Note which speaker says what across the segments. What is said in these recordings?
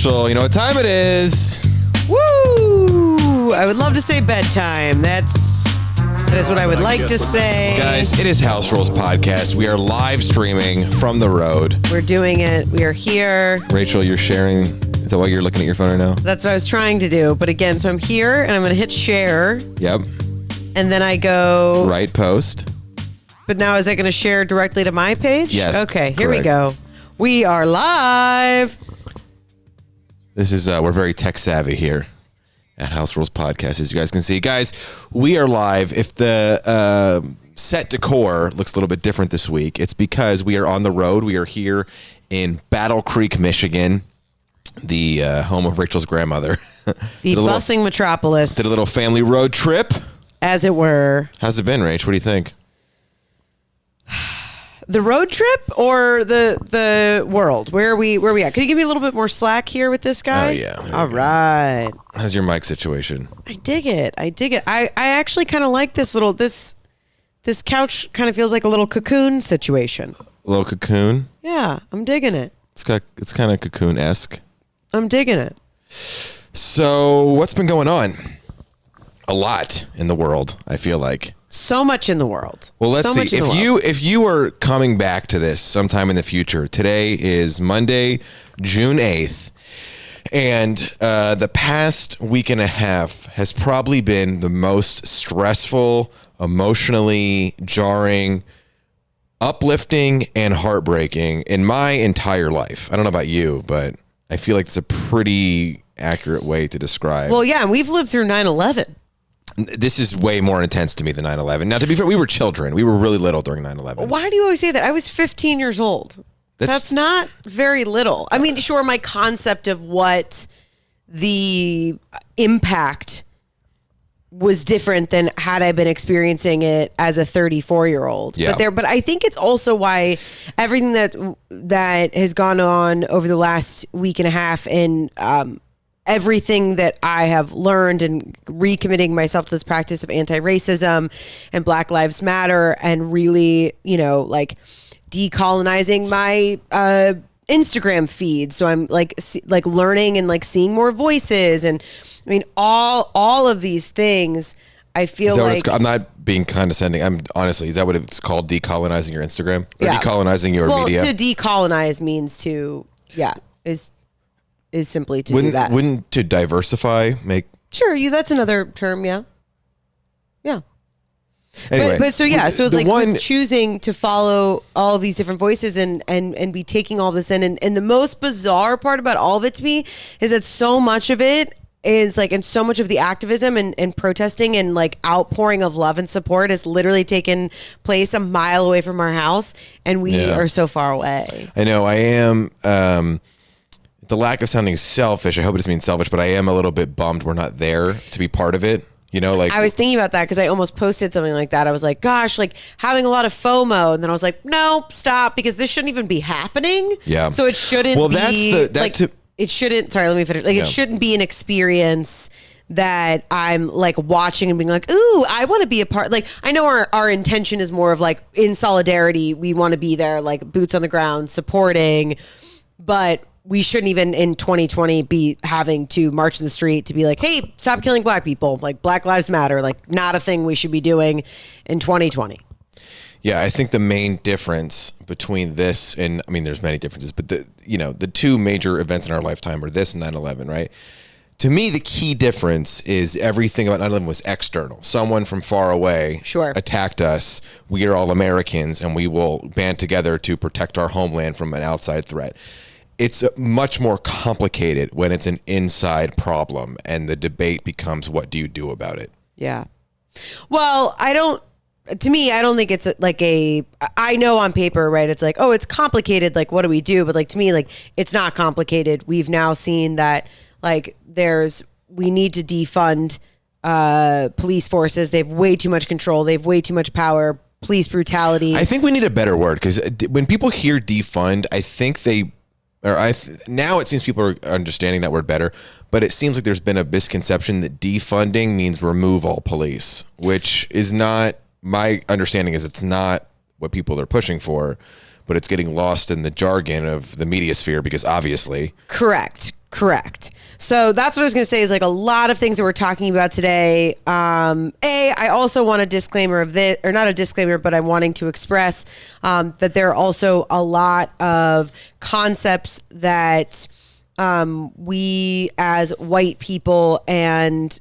Speaker 1: Rachel, you know what time it is?
Speaker 2: Woo! I would love to say bedtime. That is what I would like to say.
Speaker 1: Guys, it is House Rules Podcast. We are live streaming from the road.
Speaker 2: We're doing it. We are here.
Speaker 1: Rachel, you're sharing. Is that why you're looking at your phone right now?
Speaker 2: That's what I was trying to do. But again, so I'm here and I'm going to hit share.
Speaker 1: Yep.
Speaker 2: And then I go...
Speaker 1: Right post.
Speaker 2: But now is it going to share directly to my page?
Speaker 1: Yes.
Speaker 2: Okay, here we
Speaker 1: correct.
Speaker 2: go. We are live.
Speaker 1: This is, we're very tech savvy here at House Rules Podcast, as you guys can see. Guys, we are live. If the set decor looks a little bit different this week, it's because we are on the road. We are here in Battle Creek, Michigan, the home of Rachel's grandmother.
Speaker 2: The busing metropolis.
Speaker 1: Did a little family road trip.
Speaker 2: As it were.
Speaker 1: How's it been, Rach? What do you think?
Speaker 2: The road trip or the world? Where are we at? Can you give me a little bit more slack here with this guy?
Speaker 1: Oh, yeah.
Speaker 2: All right.
Speaker 1: How's your mic situation?
Speaker 2: I dig it. I actually kind of like this little, this couch kind of feels like a little cocoon situation.
Speaker 1: A little cocoon?
Speaker 2: Yeah, I'm digging it.
Speaker 1: It's kind of cocoon-esque.
Speaker 2: I'm digging it.
Speaker 1: So what's been going on? A lot in the world, I feel like.
Speaker 2: So much in the world.
Speaker 1: Well, let's see. If you are coming back to this sometime in the future, today is Monday, June 8th, and the past week and a half has probably been the most stressful, emotionally jarring, uplifting, and heartbreaking in my entire life. I don't know about you, but I feel like it's a pretty accurate way to describe.
Speaker 2: Well, yeah, and we've lived through 9/11.
Speaker 1: This is way more intense to me than 9/11. Now, to be fair, we were children. We were really little during 9/11.
Speaker 2: Why do you always say that? I was 15 years old. That's not very little. I mean, sure, my concept of what the impact was different than had I been experiencing it as a 34-year-old.
Speaker 1: Yeah.
Speaker 2: But I think it's also why everything that has gone on over the last week and a half and everything that I have learned and recommitting myself to this practice of anti-racism and Black Lives Matter and really, like decolonizing my Instagram feed. So I'm like learning and like seeing more voices. And I mean, all of these things, I feel like...
Speaker 1: I'm not being condescending. Honestly, is that what it's called? Decolonizing your Instagram? Or
Speaker 2: yeah.
Speaker 1: Decolonizing your media?
Speaker 2: Well, to decolonize means to, is simply to do that.
Speaker 1: Wouldn't to diversify make...
Speaker 2: Sure, that's another term, yeah. Yeah.
Speaker 1: Anyway.
Speaker 2: But so with choosing to follow all of these different voices and be taking all this in. And the most bizarre part about all of it to me is that so much of it is like, and so much of the activism and protesting and like outpouring of love and support has literally taken place a mile away from our house. And we are so far away.
Speaker 1: I know. I am... the lack of sounding selfish, I hope it doesn't mean selfish, but I am a little bit bummed we're not there to be part of it. Like
Speaker 2: I was thinking about that because I almost posted something like that. I was like, gosh, like having a lot of FOMO. And then I was like, no, stop, because this shouldn't even be happening.
Speaker 1: Yeah.
Speaker 2: So it shouldn't it shouldn't, sorry, let me finish. It shouldn't be an experience that I'm like watching and being like, ooh, I want to be a part. Like, I know our intention is more of like in solidarity. We want to be there, like boots on the ground, supporting, but we shouldn't even in 2020 be having to march in the street to be like, hey, stop killing Black people. Like Black Lives Matter, like not a thing we should be doing in 2020.
Speaker 1: Yeah, I think the main difference between this and, I mean, there's many differences, but the two major events in our lifetime are this and 9/11, right? To me, the key difference is everything about 9/11 was external. Someone from far away attacked us. We are all Americans and we will band together to protect our homeland from an outside threat. It's much more complicated when it's an inside problem and the debate becomes, what do you do about it?
Speaker 2: Yeah. Well, I don't think it's I know on paper, right? It's like, oh, it's complicated. Like, what do we do? But like, to me, like, it's not complicated. We've now seen that like we need to defund police forces. They have way too much control. They have way too much power. Police brutality.
Speaker 1: I think we need a better word because when people hear defund, I think now it seems people are understanding that word better, but it seems like there's been a misconception that defunding means remove all police, which is not, my understanding is it's not what people are pushing for, but it's getting lost in the jargon of the media sphere because obviously.
Speaker 2: Correct. Correct. So that's what I was going to say is like a lot of things that we're talking about today. I also want a disclaimer of this, or not a disclaimer, but I'm wanting to express that there are also a lot of concepts that we as white people and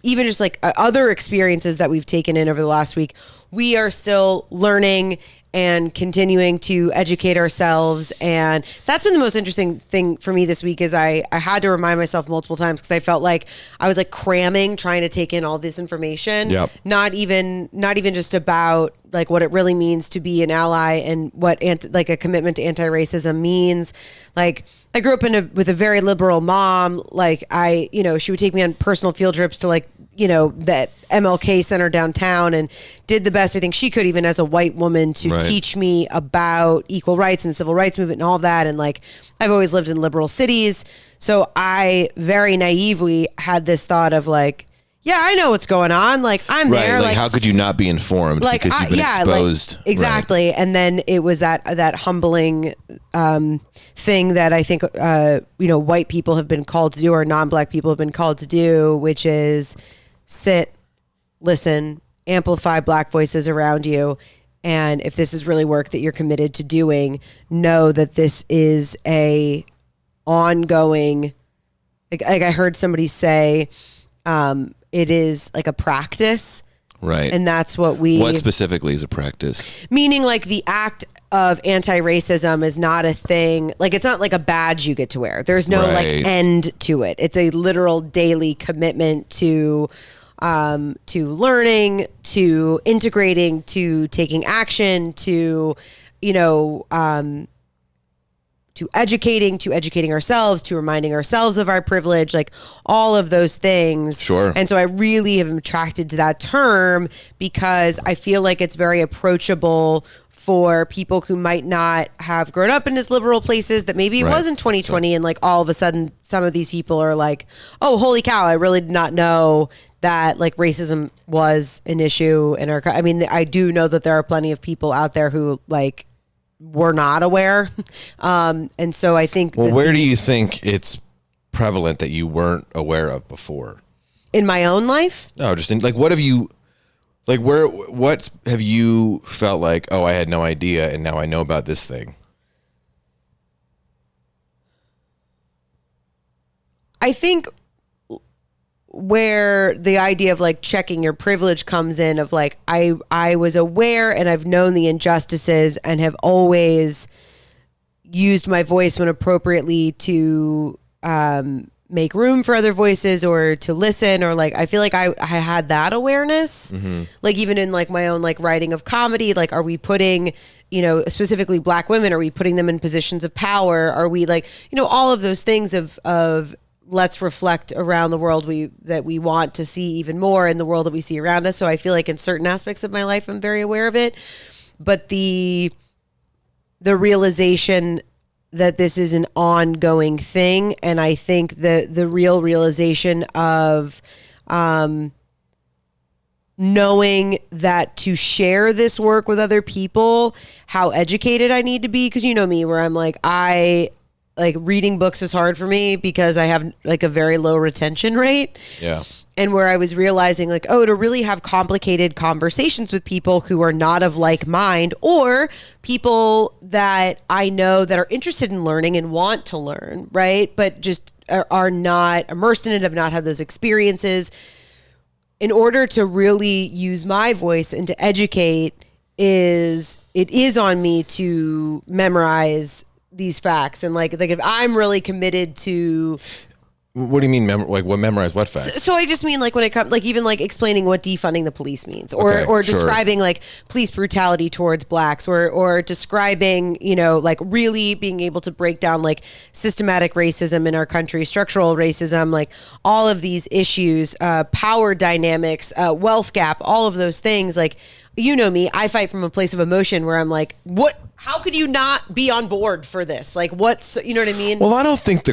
Speaker 2: even just like other experiences that we've taken in over the last week, we are still learning and continuing to educate ourselves. And that's been the most interesting thing for me this week is I had to remind myself multiple times because I felt like I was like cramming, trying to take in all this information.
Speaker 1: Yep.
Speaker 2: Not even just about like what it really means to be an ally and what like a commitment to anti-racism means. Like I grew up with a very liberal mom. Like she would take me on personal field trips to like, that MLK Center downtown and did the best I think she could, even as a white woman, to teach me about equal rights and the civil rights movement and all that. And like, I've always lived in liberal cities. So I very naively had this thought of like, yeah, I know what's going on. Like I'm there.
Speaker 1: Like how could you not be informed
Speaker 2: like,
Speaker 1: because you've been exposed?
Speaker 2: Like, exactly. Right. And then it was that humbling thing that I think, white people have been called to do or non-black people have been called to do, which is sit, listen, amplify black voices around you. And if this is really work that you're committed to doing, know that this is a ongoing, like I heard somebody say, it is like a practice.
Speaker 1: Right.
Speaker 2: And that's what
Speaker 1: specifically is a practice?
Speaker 2: Meaning like the act of anti-racism is not a thing, like it's not like a badge you get to wear. There's no like end to it. It's a literal daily commitment to learning, to integrating, to taking action, to educating ourselves, to reminding ourselves of our privilege, like all of those things.
Speaker 1: Sure.
Speaker 2: And so I really am attracted to that term because I feel like it's very approachable for people who might not have grown up in as liberal places that maybe it was in 2020 and like all of a sudden some of these people are like, oh, holy cow, I really did not know that like racism was an issue in our, I mean, I do know that there are plenty of people out there who like were not aware. And so I think
Speaker 1: where do you think it's prevalent that you weren't aware of before?
Speaker 2: In my own life?
Speaker 1: No, just in like, what have you, like what have you felt like, oh, I had no idea and now I know about this thing?
Speaker 2: I think where the idea of like checking your privilege comes in of like, I was aware and I've known the injustices and have always used my voice when appropriately to make room for other voices or to listen, or like I feel like I had that awareness. Mm-hmm. Like even in like my own like writing of comedy, like are we putting, specifically black women, are we putting them in positions of power? Are we like, all of those things of let's reflect around the world that we want to see even more in the world that we see around us. So I feel like in certain aspects of my life I'm very aware of it, but the realization that this is an ongoing thing. And I think the real realization of knowing that to share this work with other people, how educated I need to be. Cause you know me, where I'm like, reading books is hard for me because I have like a very low retention rate.
Speaker 1: Yeah.
Speaker 2: And where I was realizing like, oh, to really have complicated conversations with people who are not of like mind, or people that I know that are interested in learning and want to learn, right? But just are not immersed in it, have not had those experiences. In order to really use my voice and to educate, it is on me to memorize these facts. And like if I'm really committed to...
Speaker 1: What do you mean? Memorize what facts?
Speaker 2: So I just mean like when it comes, like even like explaining what defunding the police means, or describing like police brutality towards blacks, or describing, like really being able to break down like systematic racism in our country, structural racism, like all of these issues, power dynamics, wealth gap, all of those things. Like, you know me, I fight from a place of emotion where I'm like, how could you not be on board for this? Like, you know what I mean?
Speaker 1: Well, I don't think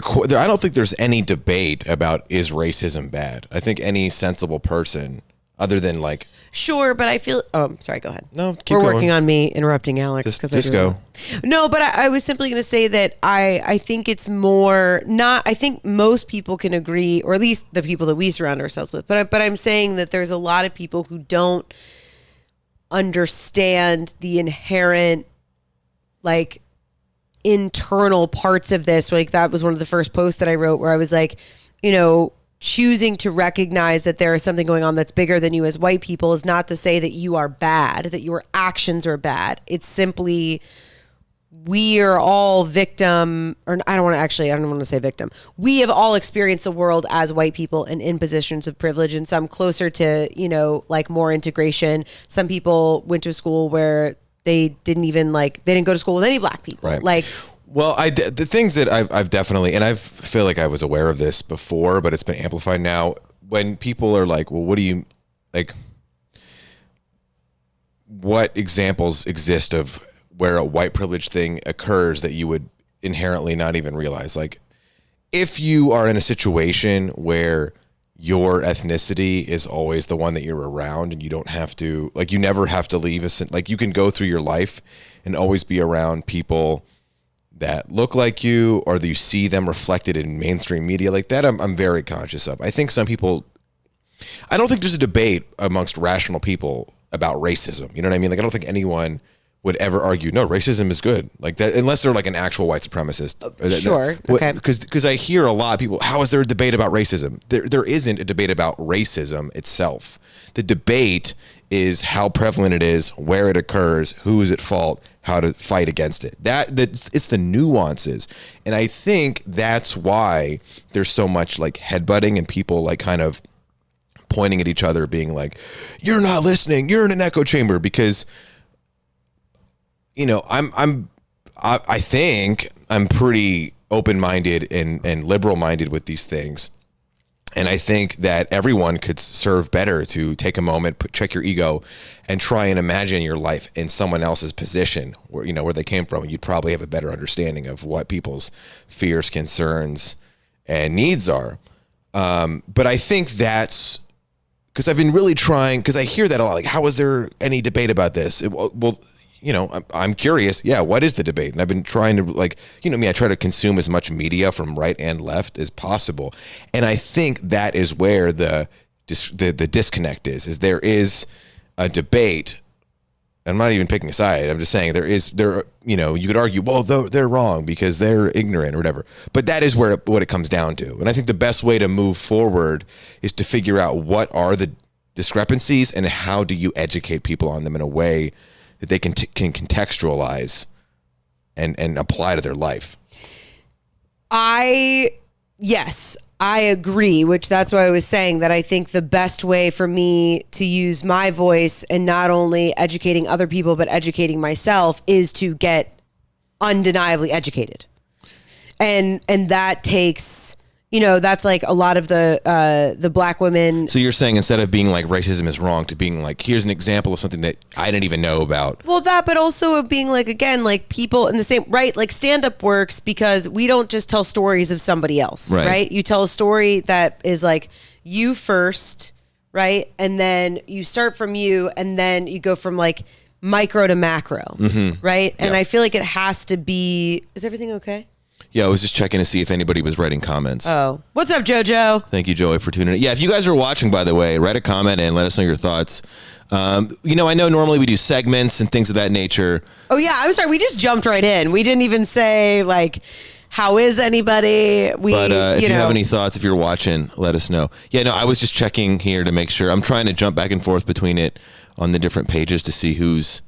Speaker 1: there's any debate about is racism bad. I think any sensible person other than like.
Speaker 2: Sure, but I feel. Oh, sorry. Go ahead.
Speaker 1: No, keep
Speaker 2: We're
Speaker 1: going.
Speaker 2: working on me interrupting Alex.
Speaker 1: Just go.
Speaker 2: No, but I was simply going to say that I think it's more not. I think most people can agree, or at least the people that we surround ourselves with. But I'm saying that there's a lot of people who don't understand the inherent, like, internal parts of this. Like, that was one of the first posts that I wrote where I was like, choosing to recognize that there is something going on that's bigger than you as white people is not to say that you are bad, that your actions are bad. It's simply, we are all victim, or I don't want to say victim. We have all experienced the world as white people and in positions of privilege, and some closer to, like more integration. Some people went to a school where they didn't go to school with any black people.
Speaker 1: Right.
Speaker 2: Like,
Speaker 1: well, the things that I've definitely, and I feel like I was aware of this before, but it's been amplified now. When people are like, well, what do you, like, what examples exist of where a white privilege thing occurs that you would inherently not even realize? Like, if you are in a situation where your ethnicity is always the one that you're around and you don't have to, like, you never have to leave like, you can go through your life and always be around people that look like you, or that you see them reflected in mainstream media like that, I'm very conscious of. I think some people, I don't think there's a debate amongst rational people about racism. You know what I mean? Like, I don't think anyone would ever argue, no, racism is good. Like that, unless they're like an actual white supremacist.
Speaker 2: Sure. Okay.
Speaker 1: Because I hear a lot of people, how is there a debate about racism? There isn't a debate about racism itself. The debate is how prevalent it is, where it occurs, who is at fault, how to fight against it. It's the nuances. And I think that's why there's so much like headbutting and people like kind of pointing at each other being like, you're not listening, you're in an echo chamber, because I think I'm pretty open-minded and liberal-minded with these things. And I think that everyone could serve better to take a moment, check your ego, and try and imagine your life in someone else's position, where they came from. You'd probably have a better understanding of what people's fears, concerns, and needs are. But I think that's because I've been really trying, because I hear that a lot. Like, how is there any debate about this? I'm curious. Yeah, what is the debate? And I've been trying to I try to consume as much media from right and left as possible. And I think that is where the disconnect is there is a debate. I'm not even picking a side. I'm just saying you could argue, well, they're wrong because they're ignorant or whatever. But that is what it comes down to. And I think the best way to move forward is to figure out what are the discrepancies and how do you educate people on them in a way that they can contextualize and apply to their life.
Speaker 2: Yes, I agree, which that's why I was saying that I think the best way for me to use my voice and not only educating other people, but educating myself is to get undeniably educated. And that takes, that's like a lot of the black women.
Speaker 1: So you're saying instead of being like racism is wrong to being like, here's an example of something that I didn't even know about.
Speaker 2: Well, but also of being like, again, like people in the same, right? Like stand up works because we don't just tell stories of somebody else, right? You tell a story that is like you first, right? And then you start from you and then you go from like micro to macro, right? And I feel like it has to be, is everything okay?
Speaker 1: Yeah, I was just checking to see if anybody was writing comments.
Speaker 2: Oh, what's up, JoJo?
Speaker 1: Thank you, Joey, for tuning in. Yeah, if you guys are watching, by the way, write a comment and let us know your thoughts. I know normally we do segments and things of that nature.
Speaker 2: Oh, yeah, I'm sorry. We just jumped right in. We didn't even say, like, how is anybody?
Speaker 1: But if you have any thoughts, if you're watching, let us know. Yeah, no, I was just checking here to make sure. I'm trying to jump back and forth between it on the different pages to see who's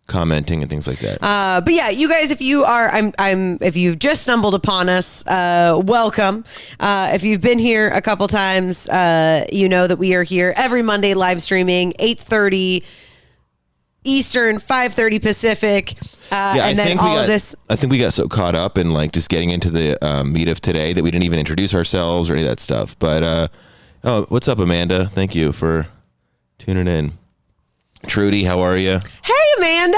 Speaker 1: commenting and things like that.
Speaker 2: But yeah, you guys, if you are, if you've just stumbled upon us, welcome. If you've been here a couple times, you know that we are here every Monday live streaming, 8:30 Eastern, 5:30 Pacific. I think we got so caught up in like just getting into the meat of today that we didn't even introduce ourselves or any of that stuff. But what's up, Amanda? Thank you for tuning in. Trudy, how are you? Hey, Amanda.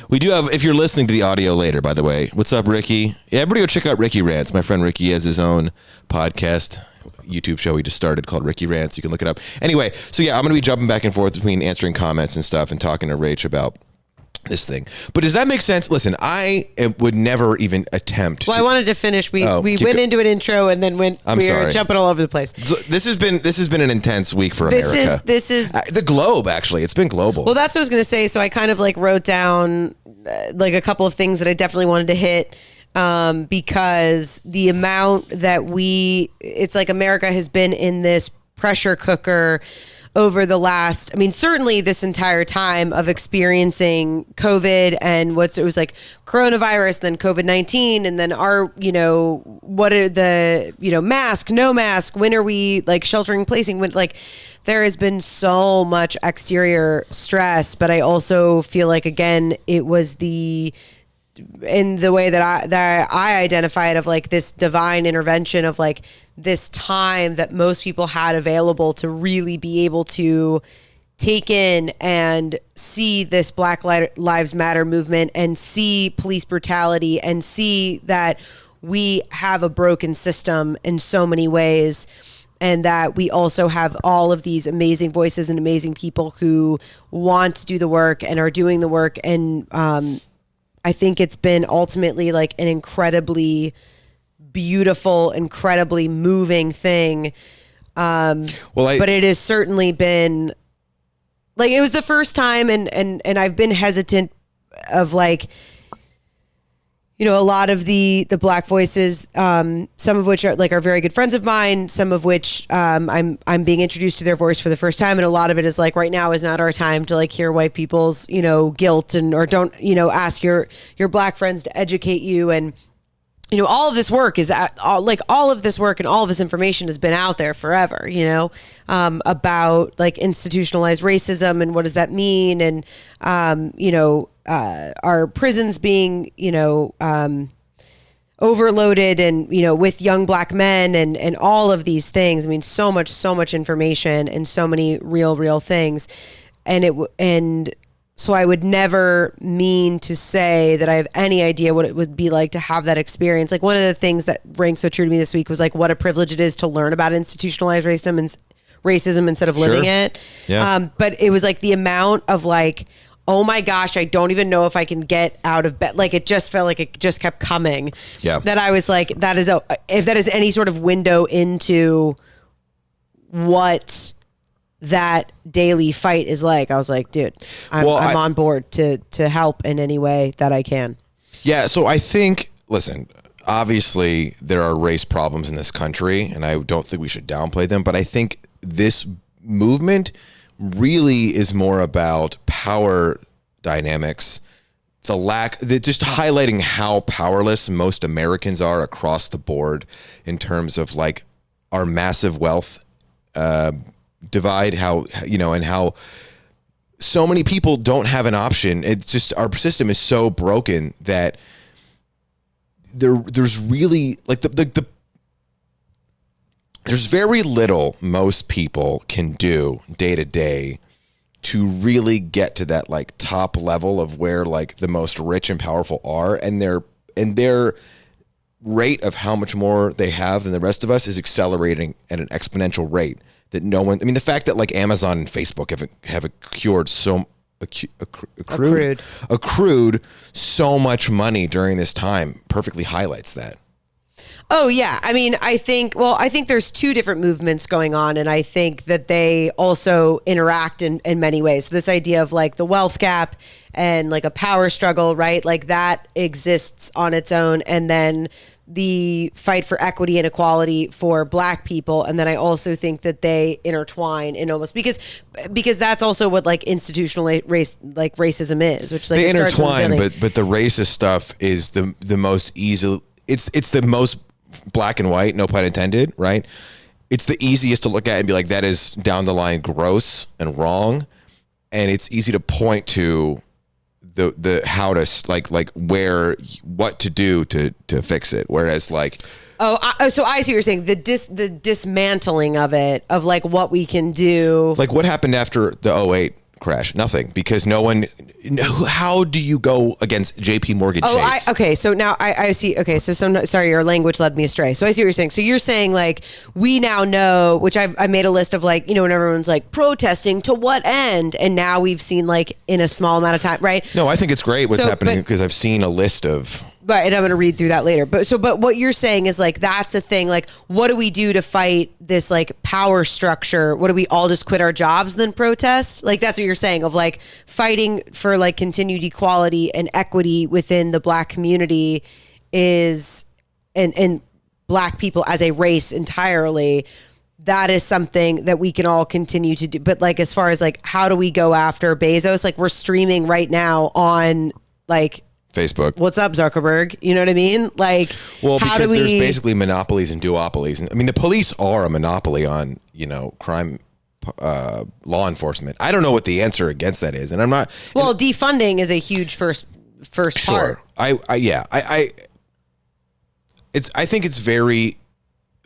Speaker 1: We do have, if you're listening to the audio later, by the way, what's up, Ricky? Yeah, everybody go check out Ricky Rants. My friend Ricky has his own podcast. YouTube show he just started called Ricky Rants. You can look it up. Anyway, so yeah, I'm going to be jumping back and forth between answering comments and stuff and talking to Rach about this thing. But does that make sense? Listen, I would never even attempt.
Speaker 2: Well, I wanted to finish. We went into an intro and then we were jumping all over the place.
Speaker 1: So this has been an intense week for America.
Speaker 2: This is
Speaker 1: the globe. Actually, it's been global.
Speaker 2: Well, that's what I was going to say. So I kind of like wrote down like a couple of things that I definitely wanted to hit. Because the amount that it's like America has been in this pressure cooker over the last, I mean, certainly this entire time of experiencing COVID and it was like coronavirus, then COVID-19, and then what are the, mask, no mask, when are we like sheltering in placing, when like there has been so much exterior stress, but I also feel like, again, it was in the way that I identify it of like this divine intervention of like this time that most people had available to really be able to take in and see this Black Lives Matter movement and see police brutality and see that we have a broken system in so many ways. And that we also have all of these amazing voices and amazing people who want to do the work and are doing the work. And, I think it's been ultimately like an incredibly beautiful, incredibly moving thing. But it has certainly been like, it was the first time and I've been hesitant of like, a lot of the Black voices, some of which are very good friends of mine, some of which I'm being introduced to their voice for the first time, and a lot of it is like right now is not our time to like hear white people's guilt or don't ask your Black friends to educate you, and all of this work is all of this work and all of this information has been out there forever, about like institutionalized racism and what does that mean, and our prisons being, overloaded and, with young Black men and all of these things. I mean, so much information and so many real things. And so I would never mean to say that I have any idea what it would be like to have that experience. Like one of the things that rang so true to me this week was like what a privilege it is to learn about institutionalized racism instead of living it.
Speaker 1: Yeah.
Speaker 2: But it was like the amount of like, oh my gosh, I don't even know if I can get out of bed. Like it just felt like it just kept coming.
Speaker 1: Yeah.
Speaker 2: That I was like, if that is any sort of window into what that daily fight is like, I was like, dude, I'm on board to help in any way that I can.
Speaker 1: Yeah. So I think, listen, obviously there are race problems in this country and I don't think we should downplay them, but I think this movement really is more about power dynamics, just highlighting how powerless most Americans are across the board in terms of like our massive wealth divide, and how so many people don't have an option. It's just our system is so broken that there's really like there's very little most people can do day to day to really get to that like top level of where like the most rich and powerful are, and their rate of how much more they have than the rest of us is accelerating at an exponential rate that no one. I mean, the fact that like Amazon and Facebook have accrued so much money during this time perfectly highlights that.
Speaker 2: Oh, yeah. I mean, I think there's two different movements going on, and I think that they also interact in many ways. So this idea of like the wealth gap and like a power struggle, right? Like that exists on its own. And then the fight for equity and equality for Black people. And then I also think that they intertwine in almost because that's also what like institutional racism is, which like
Speaker 1: they intertwine, but the racist stuff is the most easy. It's the most black and white, no pun intended, right? It's the easiest to look at and be like, that is down the line gross and wrong. And it's easy to point to the how to what to do to fix it. Whereas like,
Speaker 2: so I see what you're saying. The dismantling of it, of like what we can do.
Speaker 1: Like what happened after the 2008 crash? Nothing, because no one. How do you go against J.P. Morgan Chase?
Speaker 2: Okay. So now I see. Okay. So sorry, your language led me astray. So I see what you're saying. So you're saying like we now know, which I made a list of like, when everyone's like protesting to what end, and now we've seen like in a small amount of time, right?
Speaker 1: No, I think it's great what's happening because I've seen a list of.
Speaker 2: Right, and I'm going to read through that later. But what you're saying is like that's a thing. Like, what do we do to fight this like power structure? What do we all just quit our jobs and then protest? Like that's what you're saying of like fighting for like continued equality and equity within the Black community is and Black people as a race entirely. That is something that we can all continue to do. But like as far as like how do we go after Bezos? Like we're streaming right now on like
Speaker 1: Facebook.
Speaker 2: What's up, Zuckerberg? You know what I mean? Like,
Speaker 1: well, because there's basically monopolies and duopolies. I mean, the police are a monopoly on, crime, law enforcement. I don't know what the answer against that is. And I'm not.
Speaker 2: Well, defunding is a huge first
Speaker 1: sure.
Speaker 2: part.
Speaker 1: I think it's very,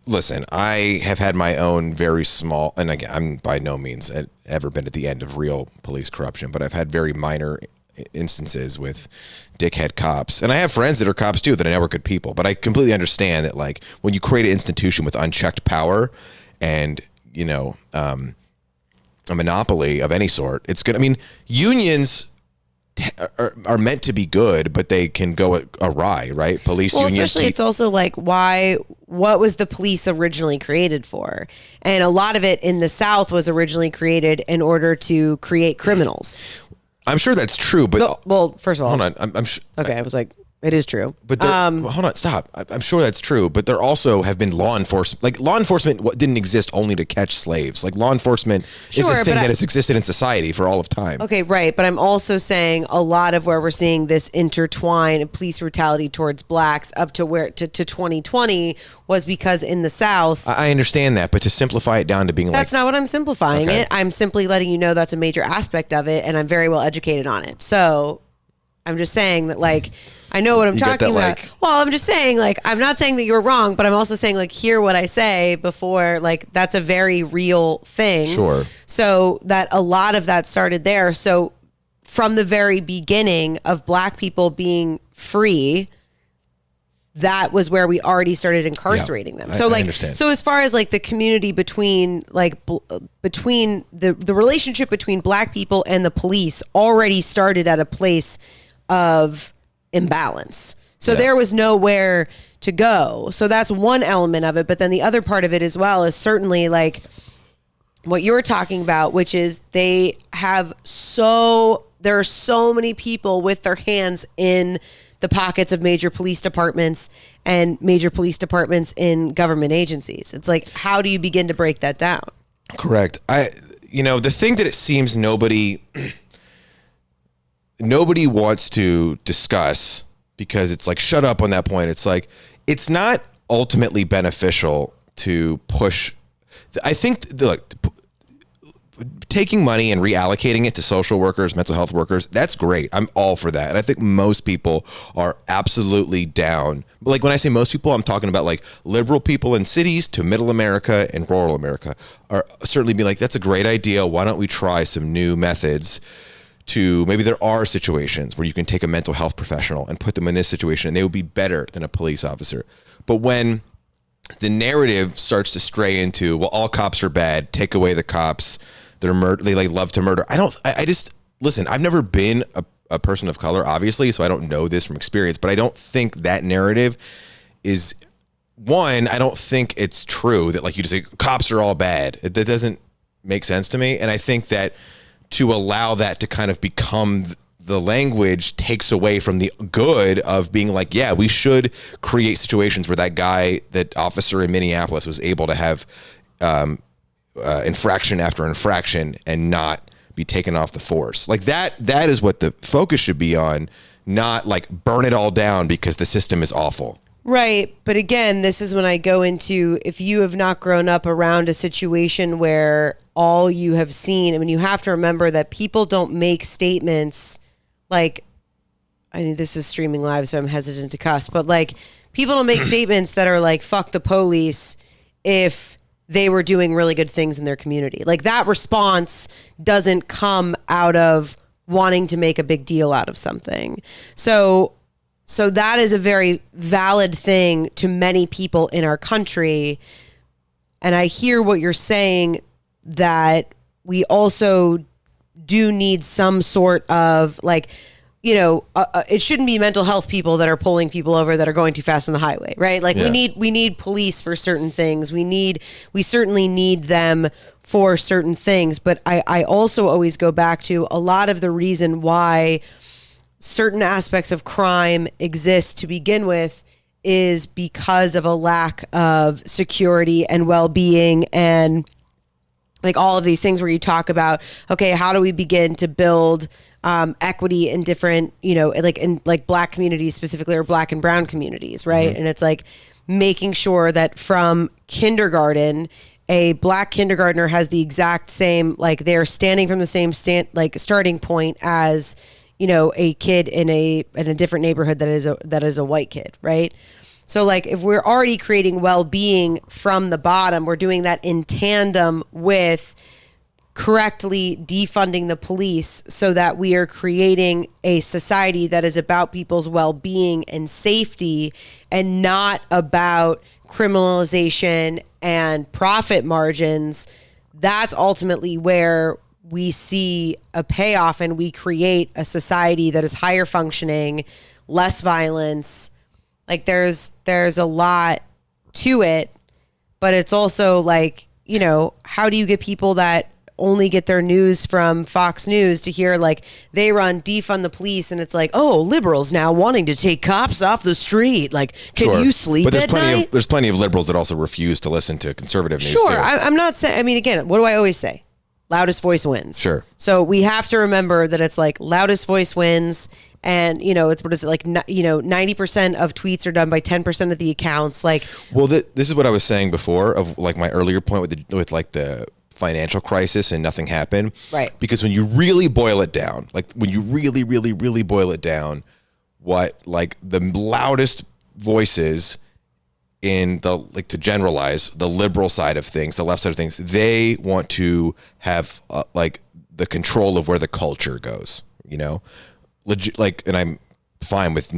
Speaker 1: listen, I have had my own very small, and again, I'm by no means ever been at the end of real police corruption, but I've had very minor instances with dickhead cops, and I have friends that are cops too that I know are good people, but I completely understand that like when you create an institution with unchecked power and a monopoly of any sort, it's gonna, unions are meant to be good, but they can go awry, right? Police unions.
Speaker 2: Especially it's also like what was the police originally created for? And a lot of it in the South was originally created in order to create criminals.
Speaker 1: I'm sure that's true, but
Speaker 2: well, first of all,
Speaker 1: hold on. I'm sure.
Speaker 2: Okay, I was like, it is true.
Speaker 1: But hold on, stop. I'm sure that's true, but there also have been law enforcement. Like law enforcement didn't exist only to catch slaves. Like law enforcement is a thing that has existed in society for all of time.
Speaker 2: Okay, right. But I'm also saying a lot of where we're seeing this intertwine of police brutality towards Blacks up to where to 2020 was because in the South.
Speaker 1: I understand that, but to simplify it down to being
Speaker 2: that's not what I'm simplifying
Speaker 1: okay.
Speaker 2: it. I'm simply letting you know that's a major aspect of it, and I'm very well educated on it. So I'm just saying that like. I know what I'm talking about. Well, I'm just saying, like, I'm not saying that you're wrong, but I'm also saying, like, hear what I say before, like, that's a very real thing.
Speaker 1: Sure.
Speaker 2: So that a lot of that started there. So from the very beginning of Black people being free, that was where we already started incarcerating them. So,
Speaker 1: I
Speaker 2: like,
Speaker 1: understand.
Speaker 2: so as far as like the community between, like, between the relationship between Black people and the police already started at a place of imbalance. So there was nowhere to go. So that's one element of it. But then the other part of it as well is certainly like what you were talking about, which is there are so many people with their hands in the pockets of major police departments and major police departments in government agencies. It's like, how do you begin to break that down?
Speaker 1: Correct. The thing that it seems nobody wants to discuss, because it's like, shut up on that point. It's like, it's not ultimately beneficial to push. I think taking money and reallocating it to social workers, mental health workers, that's great. I'm all for that. And I think most people are absolutely down. But like when I say most people, I'm talking about like liberal people in cities to middle America and rural America are certainly being like, that's a great idea. Why don't we try some new methods to, maybe there are situations where you can take a mental health professional and put them in this situation and they would be better than a police officer. But when the narrative starts to stray into, well, all cops are bad, take away the cops, they love to murder. Listen, I've never been a person of color, obviously, so I don't know this from experience, but I don't think that narrative is, one, I don't think it's true that like you just say cops are all bad. That doesn't make sense to me. And I think that to allow that to kind of become the language takes away from the good of being like, yeah, we should create situations where that officer in Minneapolis was able to have infraction after infraction and not be taken off the force. Like that is what the focus should be on, not like burn it all down because the system is awful.
Speaker 2: Right. But again, this is when I go into, if you have not grown up around a situation where all you have seen, I mean, you have to remember that people don't make statements like, I mean, this is streaming live, so I'm hesitant to cuss, but like people don't make statements that are like, fuck the police if they were doing really good things in their community. Like that response doesn't come out of wanting to make a big deal out of something. So that is a very valid thing to many people in our country. And I hear what you're saying, that we also do need some sort of like, it shouldn't be mental health people that are pulling people over that are going too fast on the highway, right? Like we need police for certain things. We certainly need them for certain things. But I also always go back to a lot of the reason why certain aspects of crime exist to begin with is because of a lack of security and well-being, and like all of these things where you talk about, okay, how do we begin to build equity in different, like in like Black communities specifically, or Black and brown communities, right? Mm-hmm. And it's like making sure that from kindergarten, a Black kindergartner has the exact same, like they're standing from the same starting point as, a kid in a different neighborhood that is a white kid, right? So like if we're already creating well-being from the bottom, we're doing that in tandem with correctly defunding the police so that we are creating a society that is about people's well-being and safety and not about criminalization and profit margins. That's ultimately where we see a payoff, and we create a society that is higher functioning, less violence. Like there's a lot to it, but it's also like, how do you get people that only get their news from Fox News to hear like they run defund the police, and it's like, oh, liberals now wanting to take cops off the street. Like, can you sleep
Speaker 1: but
Speaker 2: at night?
Speaker 1: There's plenty of liberals that also refuse to listen to conservative news.
Speaker 2: Sure.
Speaker 1: Too.
Speaker 2: I'm not saying, I mean, again, what do I always say? Loudest voice wins.
Speaker 1: Sure.
Speaker 2: So we have to remember that it's like loudest voice wins. And, it's, what is it, like, 90% of tweets are done by 10% of the accounts. Like,
Speaker 1: well, this is what I was saying before of like my earlier point with like the financial crisis and nothing happened.
Speaker 2: Right.
Speaker 1: Because when you really boil it down, like when you really, really, really boil it down, what like the loudest voices in the, like to generalize, the liberal side of things, the left side of things, they want to have like the control of where the culture goes, legit, like, and I'm fine with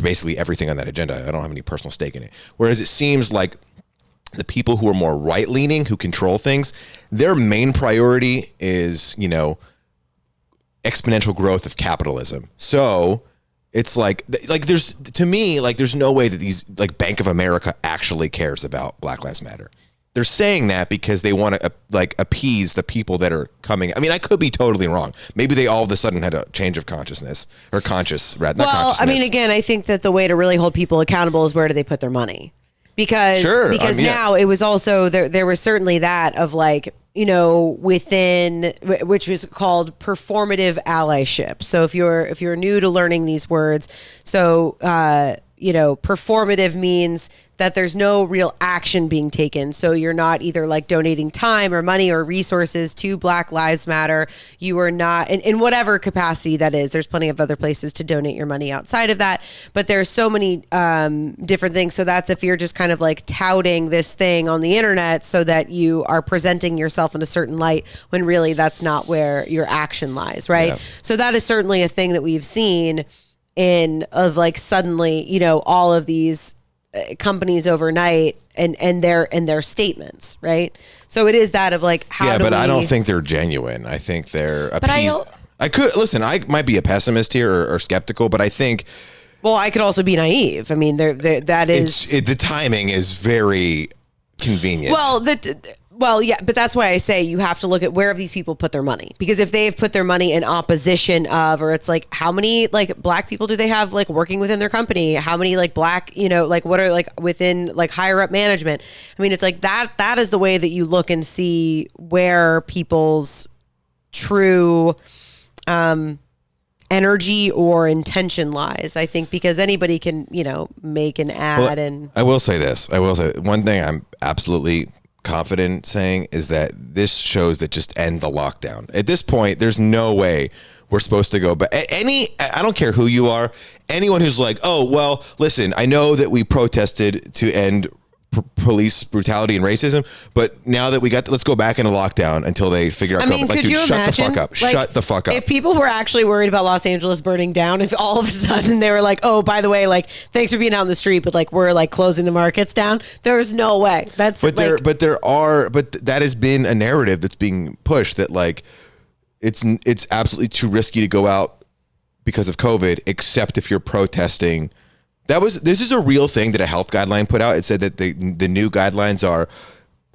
Speaker 1: basically everything on that agenda. I don't have any personal stake in it. Whereas it seems like the people who are more right-leaning, who control things, their main priority is, exponential growth of capitalism. So it's like there's, to me, like there's no way that these, like Bank of America actually cares about Black Lives Matter. They're saying that because they want to like appease the people that are coming. I mean, I could be totally wrong. Maybe they all of a sudden had a change of consciousness, or conscious, rather. Not consciousness.
Speaker 2: I mean, again, I think that the way to really hold people accountable is where do they put their money? Because now it was also there was certainly that of like, within, which was called performative allyship. So if you're new to learning these words, so performative means that there's no real action being taken. So you're not either like donating time or money or resources to Black Lives Matter. You are not in whatever capacity that is. There's plenty of other places to donate your money outside of that, but there's so many different things. So that's if you're just kind of like touting this thing on the internet so that you are presenting yourself in a certain light when really that's not where your action lies, right? Yeah. So that is certainly a thing that we've seen of like suddenly, all of these companies overnight and their statements, right? So it is that of like, how do
Speaker 1: I don't think they're genuine. I think they're appeased. I might be a pessimist here or skeptical, but I think,
Speaker 2: well, I could also be naive. I mean, the
Speaker 1: timing is very convenient.
Speaker 2: Well, yeah, but that's why I say you have to look at where have these people put their money, because if they've put their money in opposition of, or it's like, how many like Black people do they have like working within their company? How many like Black, like what are like within like higher up management? I mean, it's like that is the way that you look and see where people's true energy or intention lies, I think, because anybody can, make an ad. And
Speaker 1: I will say this. One thing I'm absolutely confident saying is that this shows that just end the lockdown. At this point, there's no way we're supposed to go. But I don't care who you are, anyone who's like, oh, well, listen, I know that we protested to end police brutality and racism. But now that let's go back into lockdown until they figure out COVID. Like, dude, shut the fuck up.
Speaker 2: Like,
Speaker 1: shut the fuck up.
Speaker 2: If people were actually worried about Los Angeles burning down, if all of a sudden they were like, oh, by the way, like, thanks for being out in the street, but like, we're like closing the markets down. There's no way. But
Speaker 1: that has been a narrative that's being pushed that like, it's absolutely too risky to go out because of COVID, except if you're protesting. This is a real thing that a health guideline put out. It said that the new guidelines are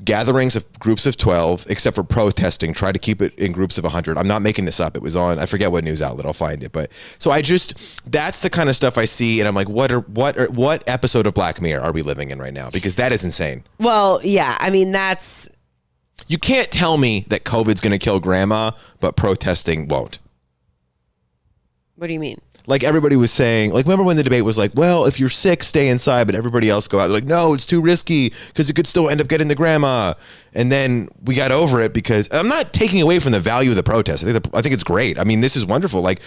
Speaker 1: gatherings of groups of 12, except for protesting, try to keep it in groups of 100. I'm not making this up. It was on, I forget what news outlet, I'll find it. But so that's the kind of stuff I see. And I'm like, what episode of Black Mirror are we living in right now? Because that is insane.
Speaker 2: Well, yeah, I mean,
Speaker 1: you can't tell me that COVID's going to kill grandma, but protesting won't.
Speaker 2: What do you mean?
Speaker 1: Like everybody was saying, like, remember when the debate was like, well, if you're sick, stay inside, but everybody else go out. They're like, no, it's too risky because it could still end up getting the grandma. And then we got over it because I'm not taking away from the value of the protest. I think it's great. I mean, this is wonderful. Like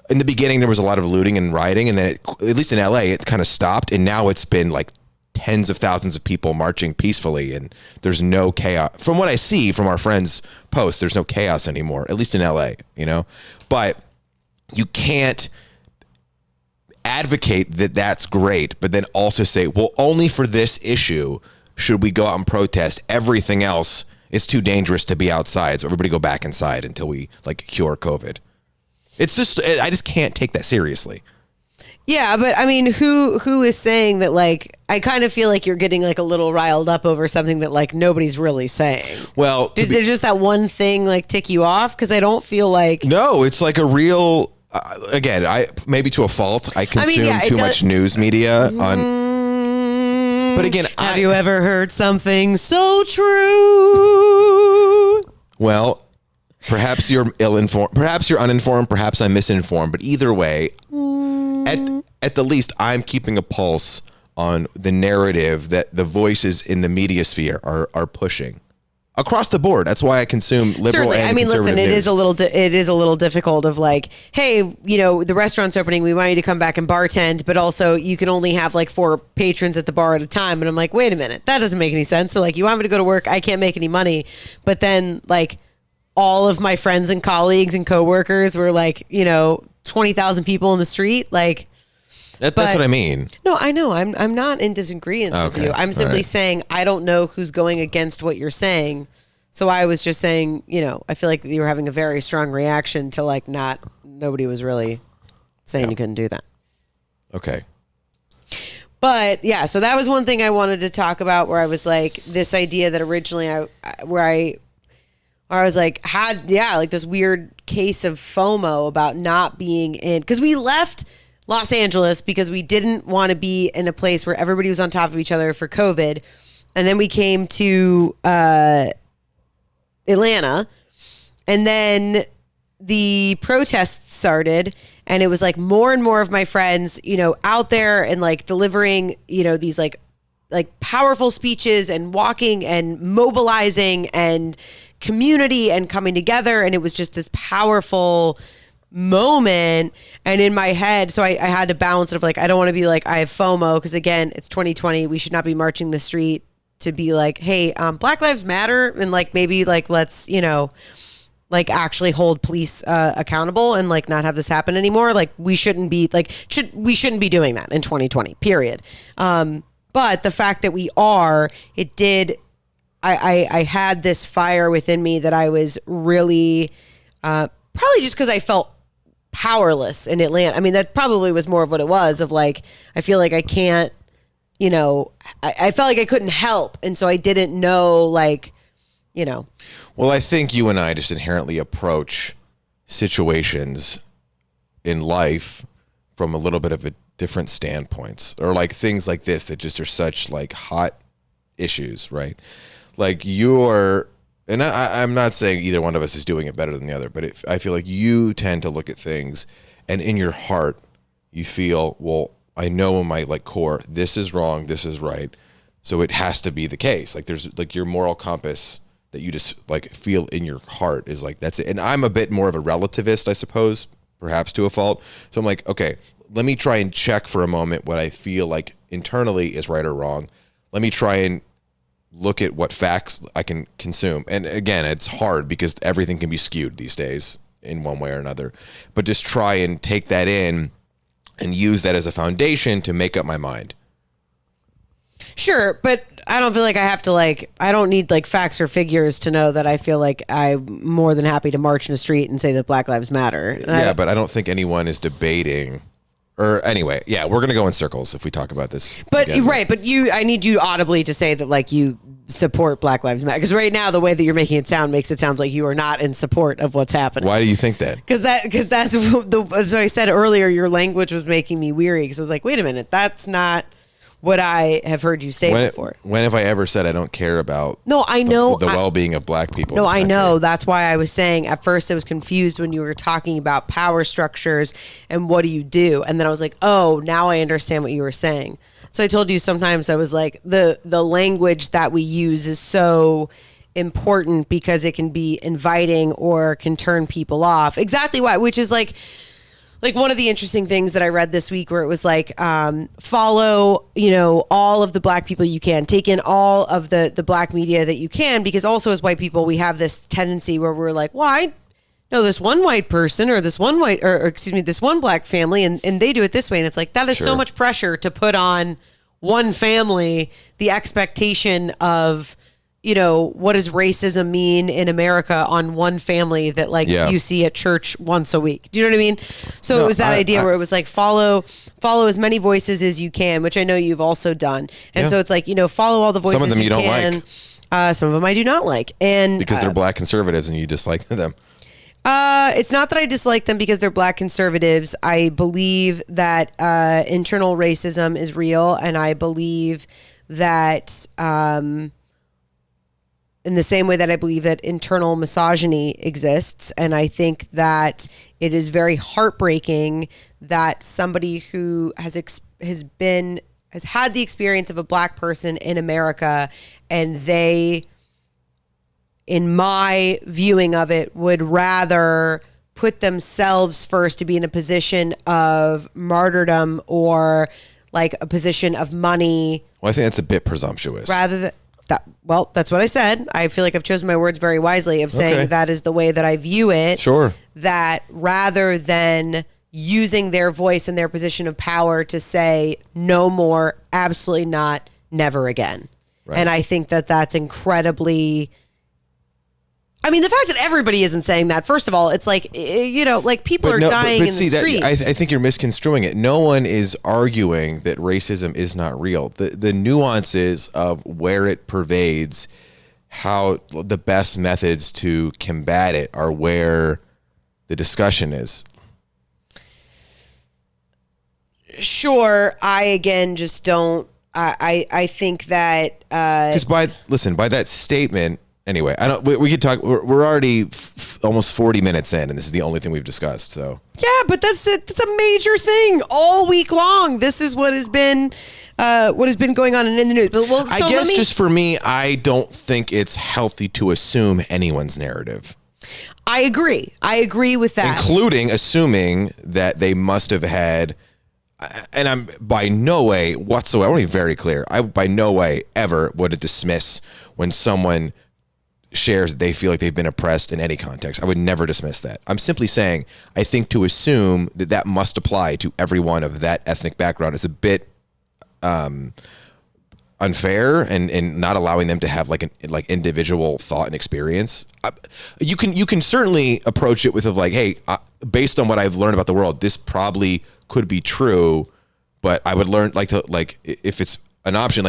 Speaker 1: in the beginning, there was a lot of looting and rioting, and then at least in LA, it kind of stopped. And now it's been like tens of thousands of people marching peacefully, and there's no chaos. From what I see from our friends' posts, there's no chaos anymore, at least in LA, But you can't advocate that that's great, but then also say, well, only for this issue should we go out and protest. Everything else is too dangerous to be outside, so everybody go back inside until we like cure COVID. It's just, I just can't take that seriously.
Speaker 2: Yeah, but I mean, who is saying that? Like, I kind of feel like you're getting like a little riled up over something that like nobody's really saying.
Speaker 1: Well,
Speaker 2: there's just that one thing like tick you off, because I don't feel like.
Speaker 1: No, it's like a real. Again, I maybe to a fault. I consume too much news media on. But again,
Speaker 2: have you ever heard something so true?
Speaker 1: Well, perhaps you're ill-informed. Perhaps you're uninformed. Perhaps I'm misinformed. But either way, at the least, I'm keeping a pulse on the narrative that the voices in the media sphere are pushing. Across the board. That's why I consume liberal
Speaker 2: Certainly.
Speaker 1: and
Speaker 2: I mean,
Speaker 1: conservative
Speaker 2: listen,
Speaker 1: news.
Speaker 2: it is a little difficult of like, hey, the restaurant's opening. We want you to come back and bartend, but also you can only have like 4 patrons at the bar at a time. And I'm like, wait a minute, that doesn't make any sense. So like, you want me to go to work? I can't make any money. But then like all of my friends and colleagues and coworkers were like, 20,000 people in the street. Like,
Speaker 1: that's what I mean.
Speaker 2: No, I know. I'm not in disagreement with you. I'm simply saying I don't know who's going against what you're saying. So I was just saying, I feel like you were having a very strong reaction to like nobody was really saying you couldn't do that.
Speaker 1: Okay.
Speaker 2: But yeah, so that was one thing I wanted to talk about, where I was like, this idea that originally I was like, like this weird case of FOMO about not being in, because we left Los Angeles because we didn't want to be in a place where everybody was on top of each other for COVID. And then we came to Atlanta, and then the protests started, and it was like more and more of my friends, out there and like delivering, these like powerful speeches and walking and mobilizing and community and coming together. And it was just this powerful moment. And in my head, so I had to balance it of like, I don't want to be like, I have FOMO, because again, it's 2020. We should not be marching the street to be like, hey, Black Lives Matter, and like maybe like let's like actually hold police accountable and like not have this happen anymore. Like we shouldn't be doing that in 2020, period. But the fact that we are, it did, I had this fire within me that I was really probably just because I felt powerless in Atlanta. I mean, that probably was more of what it was, of like, I feel like I can't, I felt like I couldn't help. And so I didn't know, like,
Speaker 1: Well, I think you and I just inherently approach situations in life from a little bit of a different standpoints, or like things like this that just are such like hot issues, right? Like and I'm not saying either one of us is doing it better than the other, but I feel like you tend to look at things and in your heart, you feel, well, I know in my like core, this is wrong, this is right. So it has to be the case. Like there's like your moral compass that you just like feel in your heart is like, that's it. And I'm a bit more of a relativist, I suppose, perhaps to a fault. So I'm like, okay, let me try and check for a moment what I feel like internally is right or wrong. let me try and look at what facts I can consume. And again, it's hard because everything can be skewed these days in one way or another. But just try and take that in and use that as a foundation to make up my mind.
Speaker 2: Sure, but I don't feel like I have to I don't need facts or figures to know that I feel like I'm more than happy to march in the street and say that Black Lives Matter.
Speaker 1: But I don't think anyone is debating. Or anyway, yeah, we're gonna go in circles if we talk about this.
Speaker 2: But
Speaker 1: again.
Speaker 2: right, but I need you audibly to say that you support Black Lives Matter, because right now the way that you're making it sound makes it sound like you are not in support of what's happening.
Speaker 1: Why do you think that?
Speaker 2: Because that's as I said earlier, your language was making me weary, because I was like, wait a minute, that's not what I have heard you say before.
Speaker 1: When have I ever said I don't care about
Speaker 2: the
Speaker 1: well-being of black people?
Speaker 2: No, I know. That's why I was saying at first I was confused when you were talking about power structures and what do you do? And then I was like, oh, now I understand what you were saying. So I told you sometimes I was like, the language that we use is so important because it can be inviting or can turn people off. Exactly why, which is like one of the interesting things that I read this week, where it was follow, all of the black people you can, take in all of the black media that you can, because also as white people, we have this tendency where we're like, well, I know this one white person or this one this one black family, and they do it this way. And it's like, that is so much pressure to put on one family, the expectation of, what does racism mean in America on one family that you see at church once a week. Do you know what I mean? So it was that idea where it was follow as many voices as you can, which I know you've also done. And so it's follow all the voices.
Speaker 1: Some of them you don't
Speaker 2: like. Some of them I do not like. And
Speaker 1: because they're black conservatives and you dislike them.
Speaker 2: It's not that I dislike them because they're black conservatives. I believe that internal racism is real, and I believe that in the same way that I believe that internal misogyny exists. And I think that it is very heartbreaking that somebody who has had the experience of a black person in America, and they, in my viewing of it, would rather put themselves first to be in a position of martyrdom or a position of money.
Speaker 1: Well, I think that's a bit presumptuous.
Speaker 2: Rather than that's what I said. I feel like I've chosen my words very wisely of saying that is the way that I view it.
Speaker 1: Sure.
Speaker 2: That rather than using their voice and their position of power to say no more, absolutely not, never again. Right. And I think that that's incredibly... I mean, the fact that everybody isn't saying that, first of all, it's people are dying in the street.
Speaker 1: I think you're misconstruing it. No one is arguing that racism is not real. The nuances of where it pervades, how the best methods to combat it are where the discussion is.
Speaker 2: Sure. I, again, just don't... I think that...
Speaker 1: Because by that statement... Anyway, we could talk. We're already almost 40 minutes in, and this is the only thing we've discussed. So
Speaker 2: yeah, but that's it. That's a major thing all week long. This is what has been going on in the news. Well, so
Speaker 1: I guess just for me, I don't think it's healthy to assume anyone's narrative.
Speaker 2: I agree with that,
Speaker 1: including assuming that they must have had. And I'm by no way whatsoever. I want to be very clear. I by no way ever would dismiss when someone shares that they feel like they've been oppressed in any context. I would never dismiss that. I'm simply saying I think to assume that must apply to everyone of that ethnic background is a bit unfair and not allowing them to have individual thought and experience. You can certainly approach it with hey, based on what I've learned about the world, this probably could be true, but I would learn if it's an option,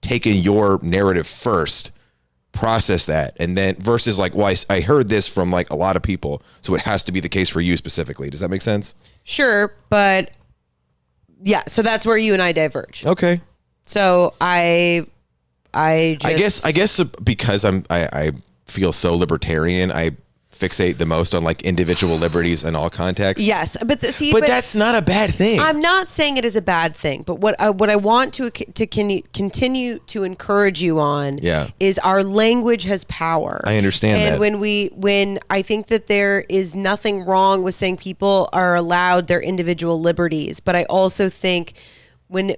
Speaker 1: take in your narrative first, process that, and then versus I heard this from a lot of people, so it has to be the case for you specifically. Does that make sense?
Speaker 2: Sure, but yeah, so that's where you and I diverge.
Speaker 1: Okay.
Speaker 2: So I
Speaker 1: guess because I feel so libertarian, I fixate the most on individual liberties in all contexts.
Speaker 2: Yes, but
Speaker 1: that's not a bad thing.
Speaker 2: I'm not saying it is a bad thing, but what I want to continue to encourage you on is our language has power.
Speaker 1: I understand
Speaker 2: and
Speaker 1: that.
Speaker 2: when I think that there is nothing wrong with saying people are allowed their individual liberties, but I also think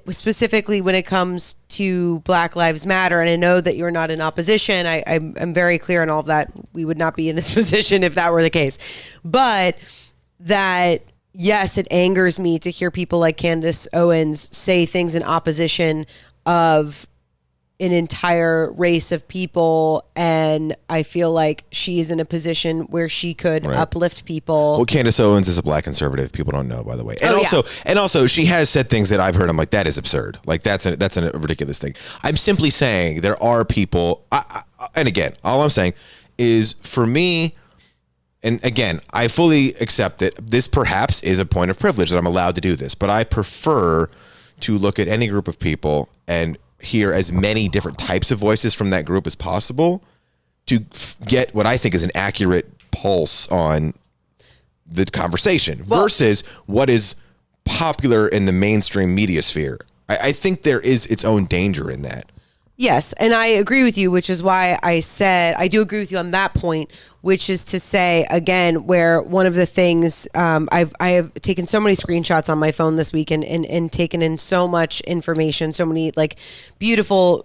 Speaker 2: specifically when it comes to Black Lives Matter, and I know that you're not in opposition. I'm very clear on all of that. We would not be in this position if that were the case. But that, yes, it angers me to hear people like Candace Owens say things in opposition of an entire race of people, and I feel like she is in a position where she could uplift people.
Speaker 1: Well, Candace Owens is a Black conservative. People don't know, by the way. And also, she has said things that I've heard. I'm like, that is absurd. Like that's a ridiculous thing. I'm simply saying there are people, and again, all I'm saying is for me. And again, I fully accept that this perhaps is a point of privilege that I'm allowed to do this, but I prefer to look at any group of people and hear as many different types of voices from that group as possible to get what I think is an accurate pulse on the conversation versus what is popular in the mainstream media sphere. I think there is its own danger in that.
Speaker 2: Yes, and I agree with you, which is why I said I do agree with you on that point, which is to say, again, where one of the things I have taken so many screenshots on my phone this week and taken in so much information, so many like beautiful,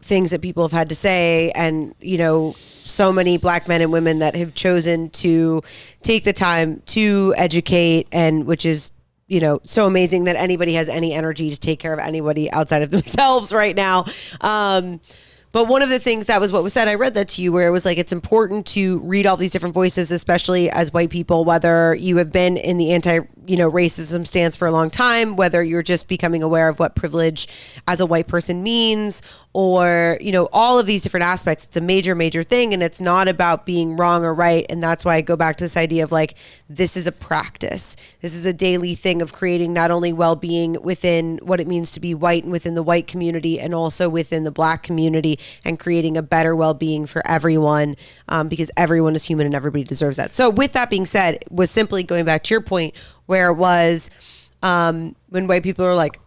Speaker 2: things that people have had to say, and, so many Black men and women that have chosen to take the time to educate, and which is so amazing that anybody has any energy to take care of anybody outside of themselves right now. But one of the things that was what was said, I read that to you, where it was like, it's important to read all these different voices, especially as white people, whether you have been in the racism stance for a long time, whether you're just becoming aware of what privilege as a white person means, or, all of these different aspects. It's a major, major thing. And it's not about being wrong or right. And that's why I go back to this idea of like, this is a practice. This is a daily thing of creating not only well-being within what it means to be white and within the white community, and also within the Black community, and creating a better well-being for everyone, because everyone is human and everybody deserves that. So with that being said, was simply going back to your point, where it was when white people are like,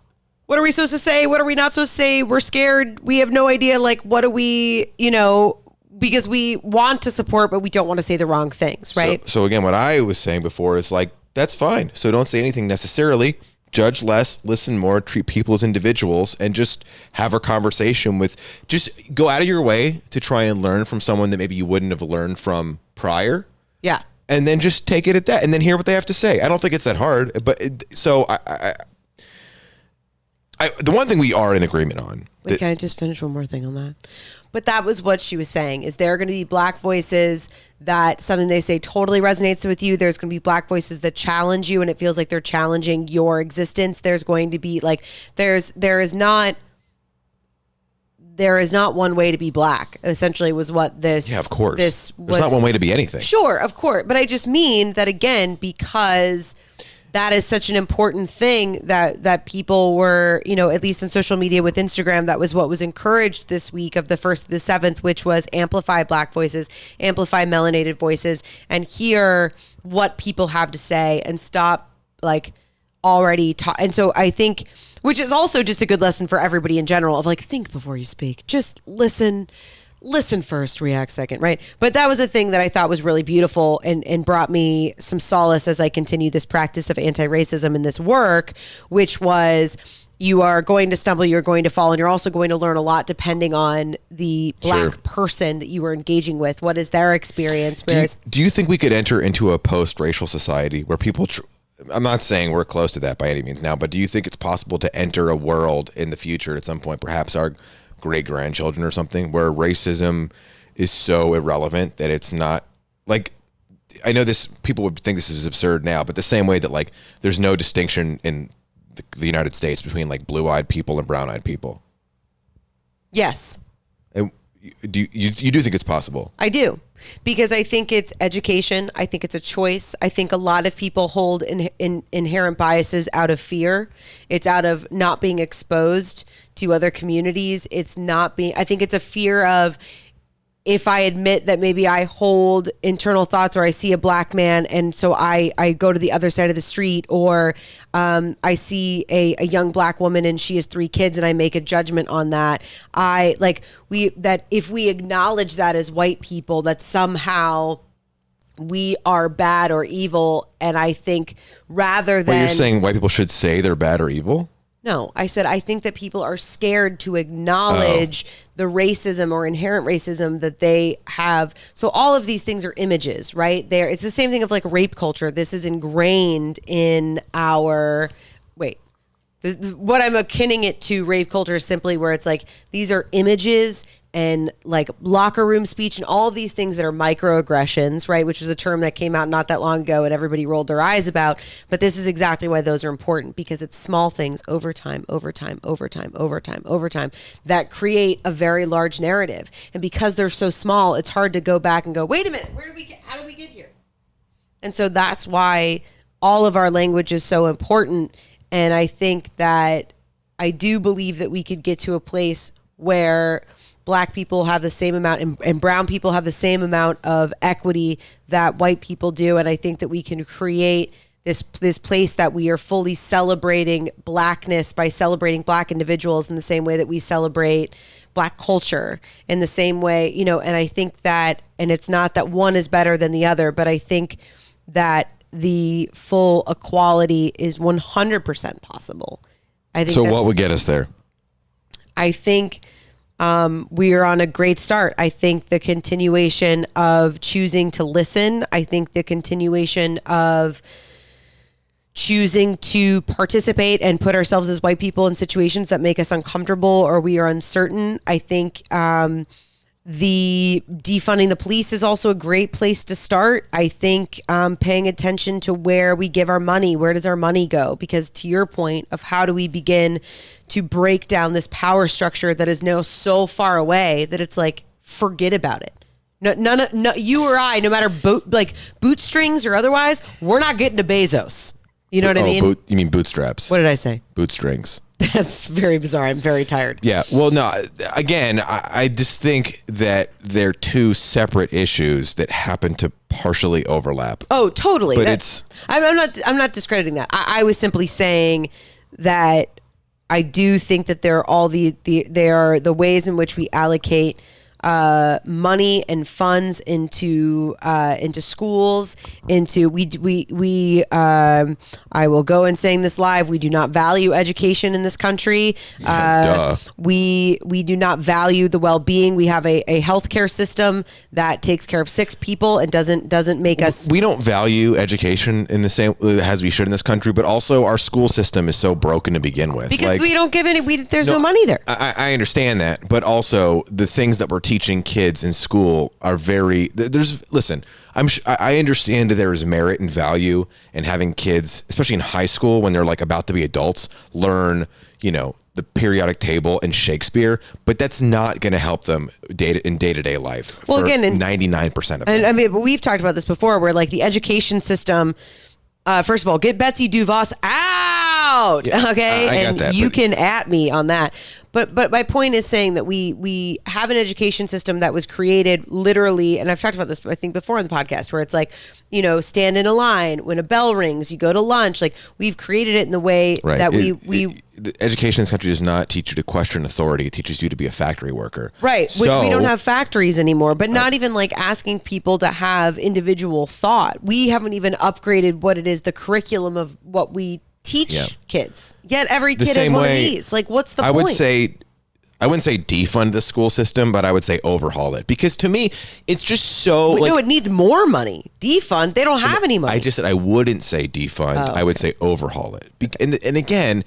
Speaker 2: what are we supposed to say? What are we not supposed to say? We're scared. We have no idea. Like, what do we, because we want to support, but we don't want to say the wrong things, right?
Speaker 1: So again, what I was saying before is like, that's fine. So don't say anything necessarily. Judge less, listen more, treat people as individuals, and just have a conversation with, just go out of your way to try and learn from someone that maybe you wouldn't have learned from prior.
Speaker 2: Yeah.
Speaker 1: And then just take it at that, and then hear what they have to say. I don't think it's that hard, but the one thing we are in agreement on.
Speaker 2: Wait, can I just finish one more thing on that? But that was what she was saying, is there are going to be Black voices that something they say totally resonates with you. There's going to be Black voices that challenge you, and it feels like they're challenging your existence. There's going to be like, there is not one way to be Black, essentially, was what this.
Speaker 1: Yeah, of course. There's not one way to be anything.
Speaker 2: Sure, of course. But I just mean that, again, because that is such an important thing that people were, at least in social media with Instagram, that was what was encouraged this week of the 1st to the 7th, which was amplify Black voices, amplify melanated voices, and hear what people have to say, and stop like already and so I think, which is also just a good lesson for everybody in general, of like, think before you speak, just listen first, react second, right? But that was a thing that I thought was really beautiful and brought me some solace as I continue this practice of anti-racism in this work, which was, you are going to stumble, you're going to fall, and you're also going to learn a lot depending on the Black person that you are engaging with. What is their experience?
Speaker 1: Do you think we could enter into a post-racial society where people... I'm not saying we're close to that by any means now, but do you think it's possible to enter a world in the future at some point, perhaps our great-grandchildren or something, where racism is so irrelevant that it's not like, I know this, people would think this is absurd now, but the same way that like there's no distinction in the United States between like blue-eyed people and brown-eyed people.
Speaker 2: Yes.
Speaker 1: And you do think it's possible?
Speaker 2: I do, because I think it's education. I think it's a choice. I think a lot of people hold inherent biases out of fear. It's out of not being exposed to other communities. I think it's a fear of, if I admit that maybe I hold internal thoughts, or I see a Black man and so I go to the other side of the street, or I see a young Black woman and she has 3 kids and I make a judgment on that. That if we acknowledge that as white people, that somehow we are bad or evil. And I think rather than...
Speaker 1: Well, you're saying white people should say they're bad or evil?
Speaker 2: No, I said I think that people are scared to acknowledge the racism or inherent racism that they have. So all of these things are images, right? It's the same thing of like rape culture. This is ingrained in our what I'm akinning it to rape culture is simply where it's like these are images and like locker room speech and all of these things that are microaggressions, right? Which is a term that came out not that long ago and everybody rolled their eyes about. But this is exactly why those are important, because it's small things over time that create a very large narrative. And because they're so small, it's hard to go back and go, wait a minute, how did we get here? And so that's why all of our language is so important. And I think that I do believe that we could get to a place where Black people have the same amount and brown people have the same amount of equity that white people do. And I think that we can create this place that we are fully celebrating Blackness by celebrating Black individuals in the same way that we celebrate Black culture, in the same way, you know. And I think that, and it's not that one is better than the other, but I think that the full equality is 100% possible. I think. So
Speaker 1: what would get us there?
Speaker 2: I think we are on a great start. I think the continuation of choosing to listen. I think the continuation of choosing to participate and put ourselves as white people in situations that make us uncomfortable or we are uncertain. I think the defunding the police is also a great place to start. I think paying attention to where we give our money, where does our money go? Because to your point of how do we begin to break down this power structure that is now so far away that it's like, forget about it. No, you or I, no matter bootstrings or otherwise, we're not getting to Bezos. You know what I mean?
Speaker 1: You mean bootstraps?
Speaker 2: What did I say?
Speaker 1: Bootstrings.
Speaker 2: That's very bizarre. I'm very tired.
Speaker 1: Yeah. Well, no, again, I just think that they're two separate issues that happen to partially overlap.
Speaker 2: Oh, totally.
Speaker 1: But
Speaker 2: I'm not discrediting that. I was simply saying that I do think that there are all the ways in which we allocate money and funds into schools, I will go and saying this live, we do not value education in this country. We do not value the well-being. We have a healthcare system that takes care of sick people and doesn't make us.
Speaker 1: We don't value education in the same as we should in this country, but also our school system is so broken to begin with.
Speaker 2: Because we don't give there's no money there.
Speaker 1: I understand that, but also the things that we're teaching kids in school are listen, I understand that there is merit and value in having kids, especially in high school when they're like about to be adults, learn, the periodic table and Shakespeare, but that's not going to help them in day-to-day life. Well, again, 99% of them.
Speaker 2: I mean, but we've talked about this before where like the education system, first of all, get Betsy DuVos out. Okay.
Speaker 1: I got that,
Speaker 2: you can at me on that. But my point is saying that we have an education system that was created literally, and I've talked about this, I think, before in the podcast, where it's like, stand in a line. When a bell rings, you go to lunch. Like, we've created it in the way that
Speaker 1: the education in this country does not teach you to question authority. It teaches you to be a factory worker.
Speaker 2: Right, which we don't have factories anymore, but not even like asking people to have individual thought. We haven't even upgraded what it is, the curriculum of what we teach kids. Yet every kid has one of these. Like, what's the point?
Speaker 1: I wouldn't say defund the school system, but I would say overhaul it, because to me, it's just so.
Speaker 2: No, it needs more money. Defund, they don't have any money.
Speaker 1: I just said I wouldn't say defund. I would say overhaul it. And again,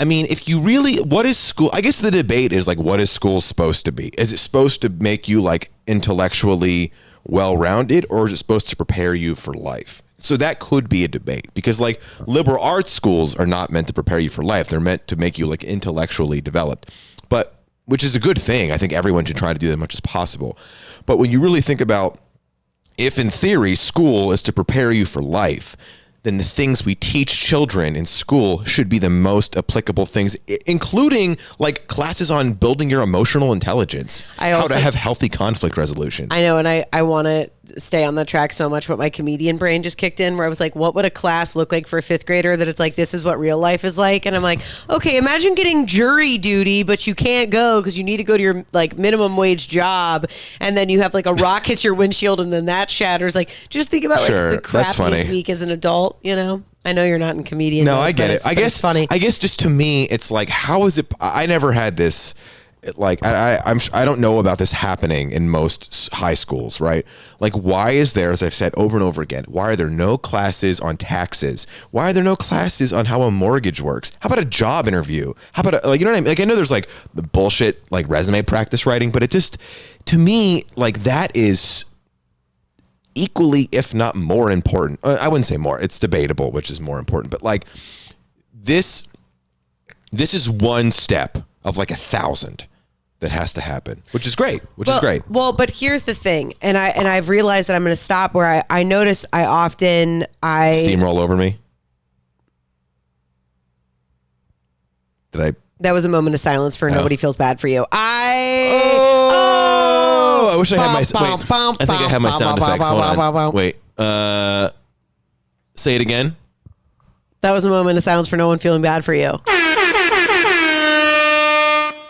Speaker 1: I mean, if you really, what is school? I guess the debate is like, what is school supposed to be? Is it supposed to make you like intellectually well-rounded, or is it supposed to prepare you for life? So that could be a debate, because like liberal arts schools are not meant to prepare you for life. They're meant to make you like intellectually developed, but which is a good thing. I think everyone should try to do that as much as possible. But when you really think about, if in theory school is to prepare you for life, then the things we teach children in school should be the most applicable things, including like classes on building your emotional intelligence, how to have healthy conflict resolution.
Speaker 2: I know, and I want to stay on the track so much, but my comedian brain just kicked in where I was like, what would a class look like for a fifth grader that it's like, this is what real life is like? And I'm like, okay, imagine getting jury duty, but you can't go because you need to go to your like minimum wage job, and then you have like a rock hits your windshield and then that shatters. Like, just think about like the crap this week as an adult, I know you're not in comedian.
Speaker 1: No,
Speaker 2: mode,
Speaker 1: I get it. I guess
Speaker 2: it's funny.
Speaker 1: I guess just to me, it's like, how is it? I never had this. Like I don't know about this happening in most high schools, right? Like, why is there, as I've said over and over again, why are there no classes on taxes? Why are there no classes on how a mortgage works? How about a job interview? How about like, you know what I mean? Like, I know there's like the bullshit like resume practice writing, but it just, to me, like, that is equally, if not more important. I wouldn't say more. It's debatable which is more important, but like this is one step of like 1,000 that has to happen, which is great.
Speaker 2: Well, but here's the thing, and I've realized that I'm going to stop where I notice I often
Speaker 1: steamroll over me. Did I?
Speaker 2: That was a moment of silence for Nobody Feels Bad for You.
Speaker 1: I wish I had my. Wait, I think I have my sound effects. Hold on. Wait. Say it again.
Speaker 2: That was a moment of silence for No One Feeling Bad for You.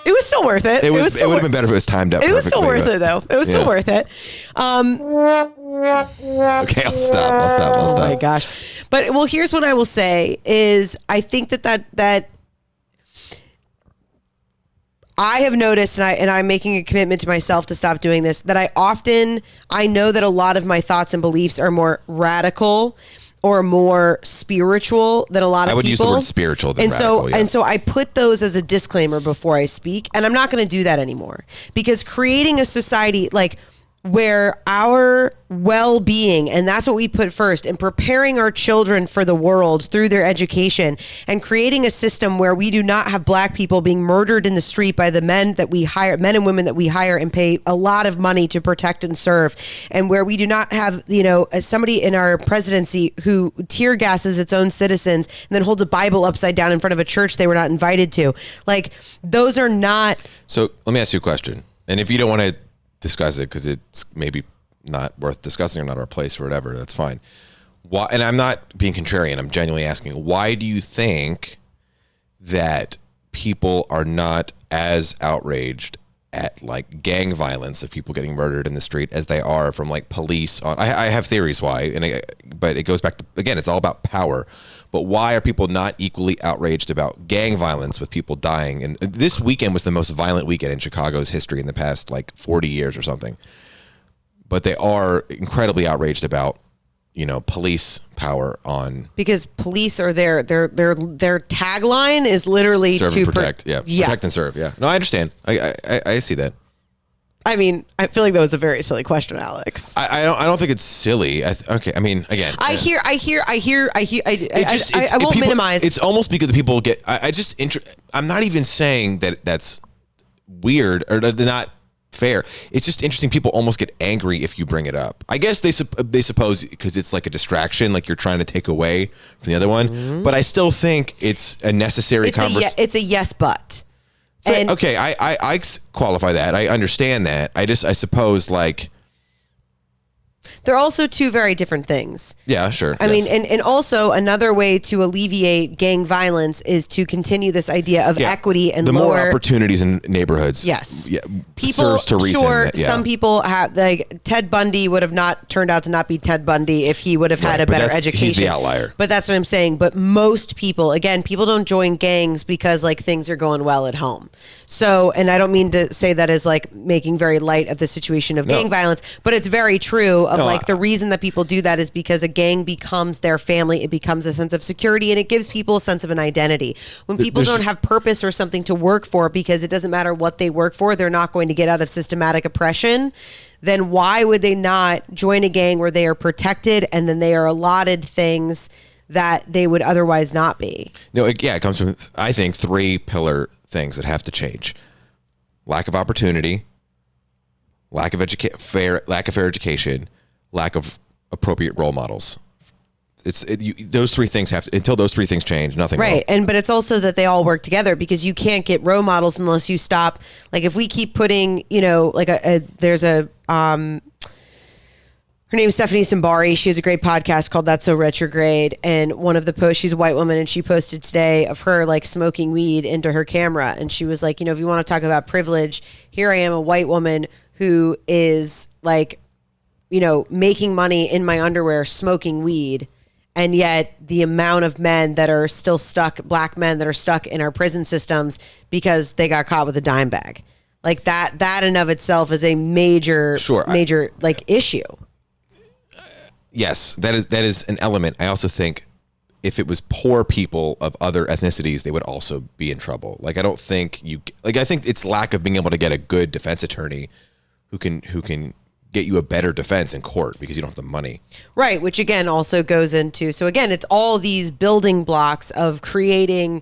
Speaker 2: It was still worth it.
Speaker 1: It would have been better if it was timed up.
Speaker 2: It was still worth it, though. It was still worth it.
Speaker 1: Okay, I'll stop.
Speaker 2: Oh my gosh! But well, here's what I will say: is I think that I have noticed, and I'm making a commitment to myself to stop doing this, that I know that a lot of my thoughts and beliefs are more radical or more spiritual than a lot of people.
Speaker 1: I would use the word spiritual than radical, yeah.
Speaker 2: And so I put those as a disclaimer before I speak, and I'm not going to do that anymore, because creating a society like where our well-being, and that's what we put first, and preparing our children for the world through their education, and creating a system where we do not have black people being murdered in the street by the men that we hire, men and women that we hire and pay a lot of money to protect and serve, and where we do not have, somebody in our presidency who tear gasses its own citizens and then holds a Bible upside down in front of a church they were not invited to. Like, those are not.
Speaker 1: So let me ask you a question, and if you don't want to discuss it because it's maybe not worth discussing or not our place or whatever, that's fine. Why? And I'm not being contrarian. I'm genuinely asking, why do you think that people are not as outraged at like gang violence of people getting murdered in the street as they are from like police on? I have theories why, but it goes back to, again, it's all about power. But why are people not equally outraged about gang violence with people dying? And this weekend was the most violent weekend in Chicago's history in the past like 40 years or something. But they are incredibly outraged about, police power on, because
Speaker 2: police are their tagline is literally
Speaker 1: serve and protect. Protect and serve. Yeah. No, I understand. I see that.
Speaker 2: I mean, I feel like that was a very silly question, Alex.
Speaker 1: I don't think it's silly. Okay. I mean, again,
Speaker 2: I won't minimize.
Speaker 1: It's almost because the people get, I'm not even saying that that's weird or they're not fair. It's just interesting. People almost get angry if you bring it up. I guess they suppose because it's like a distraction, like you're trying to take away from the other one. Mm-hmm. But I still think it's a necessary conversation.
Speaker 2: It's a yes, but.
Speaker 1: And okay, I qualify that. I understand that. I suppose like
Speaker 2: they're also two very different things.
Speaker 1: Yeah, sure.
Speaker 2: I mean, and also another way to alleviate gang violence is to continue this idea of equity and
Speaker 1: the more opportunities in neighborhoods.
Speaker 2: Yes.
Speaker 1: Yeah,
Speaker 2: people,
Speaker 1: serves to reason.
Speaker 2: Sure, some people have, like Ted Bundy would have not turned out to not be Ted Bundy if he would have had a better education.
Speaker 1: He's the outlier.
Speaker 2: But that's what I'm saying. But most people, again, people don't join gangs because like things are going well at home. So, and I don't mean to say that as like making very light of the situation of gang violence, but it's very true of like the reason that people do that is because a gang becomes their family. It becomes a sense of security, and it gives people a sense of an identity. When people don't have purpose or something to work for, because it doesn't matter what they work for, they're not going to get out of systematic oppression, then why would they not join a gang where they are protected and then they are allotted things that they would otherwise not be?
Speaker 1: No, it comes from, I think, 3 pillar things that have to change: lack of opportunity, lack of fair education, lack of appropriate role models. Those 3 things until those 3 things change, nothing.
Speaker 2: Right. But it's also that they all work together, because you can't get role models unless you stop. Like if we keep putting, like there's her name is Stephanie Simbari. She has a great podcast called That's So Retrograde. And one of the posts, she's a white woman, and she posted today of her like smoking weed into her camera. And she was like, if you want to talk about privilege, here I am, a white woman who is like, making money in my underwear, smoking weed. And yet the amount of men that are still stuck, black men that are stuck in our prison systems because they got caught with a dime bag. Like that in of itself is a major like issue.
Speaker 1: Yes, that is an element. I also think if it was poor people of other ethnicities, they would also be in trouble. Like, I don't think I think it's lack of being able to get a good defense attorney who can get you a better defense in court because you don't have the money.
Speaker 2: Right, which again also goes into, so again, it's all these building blocks of creating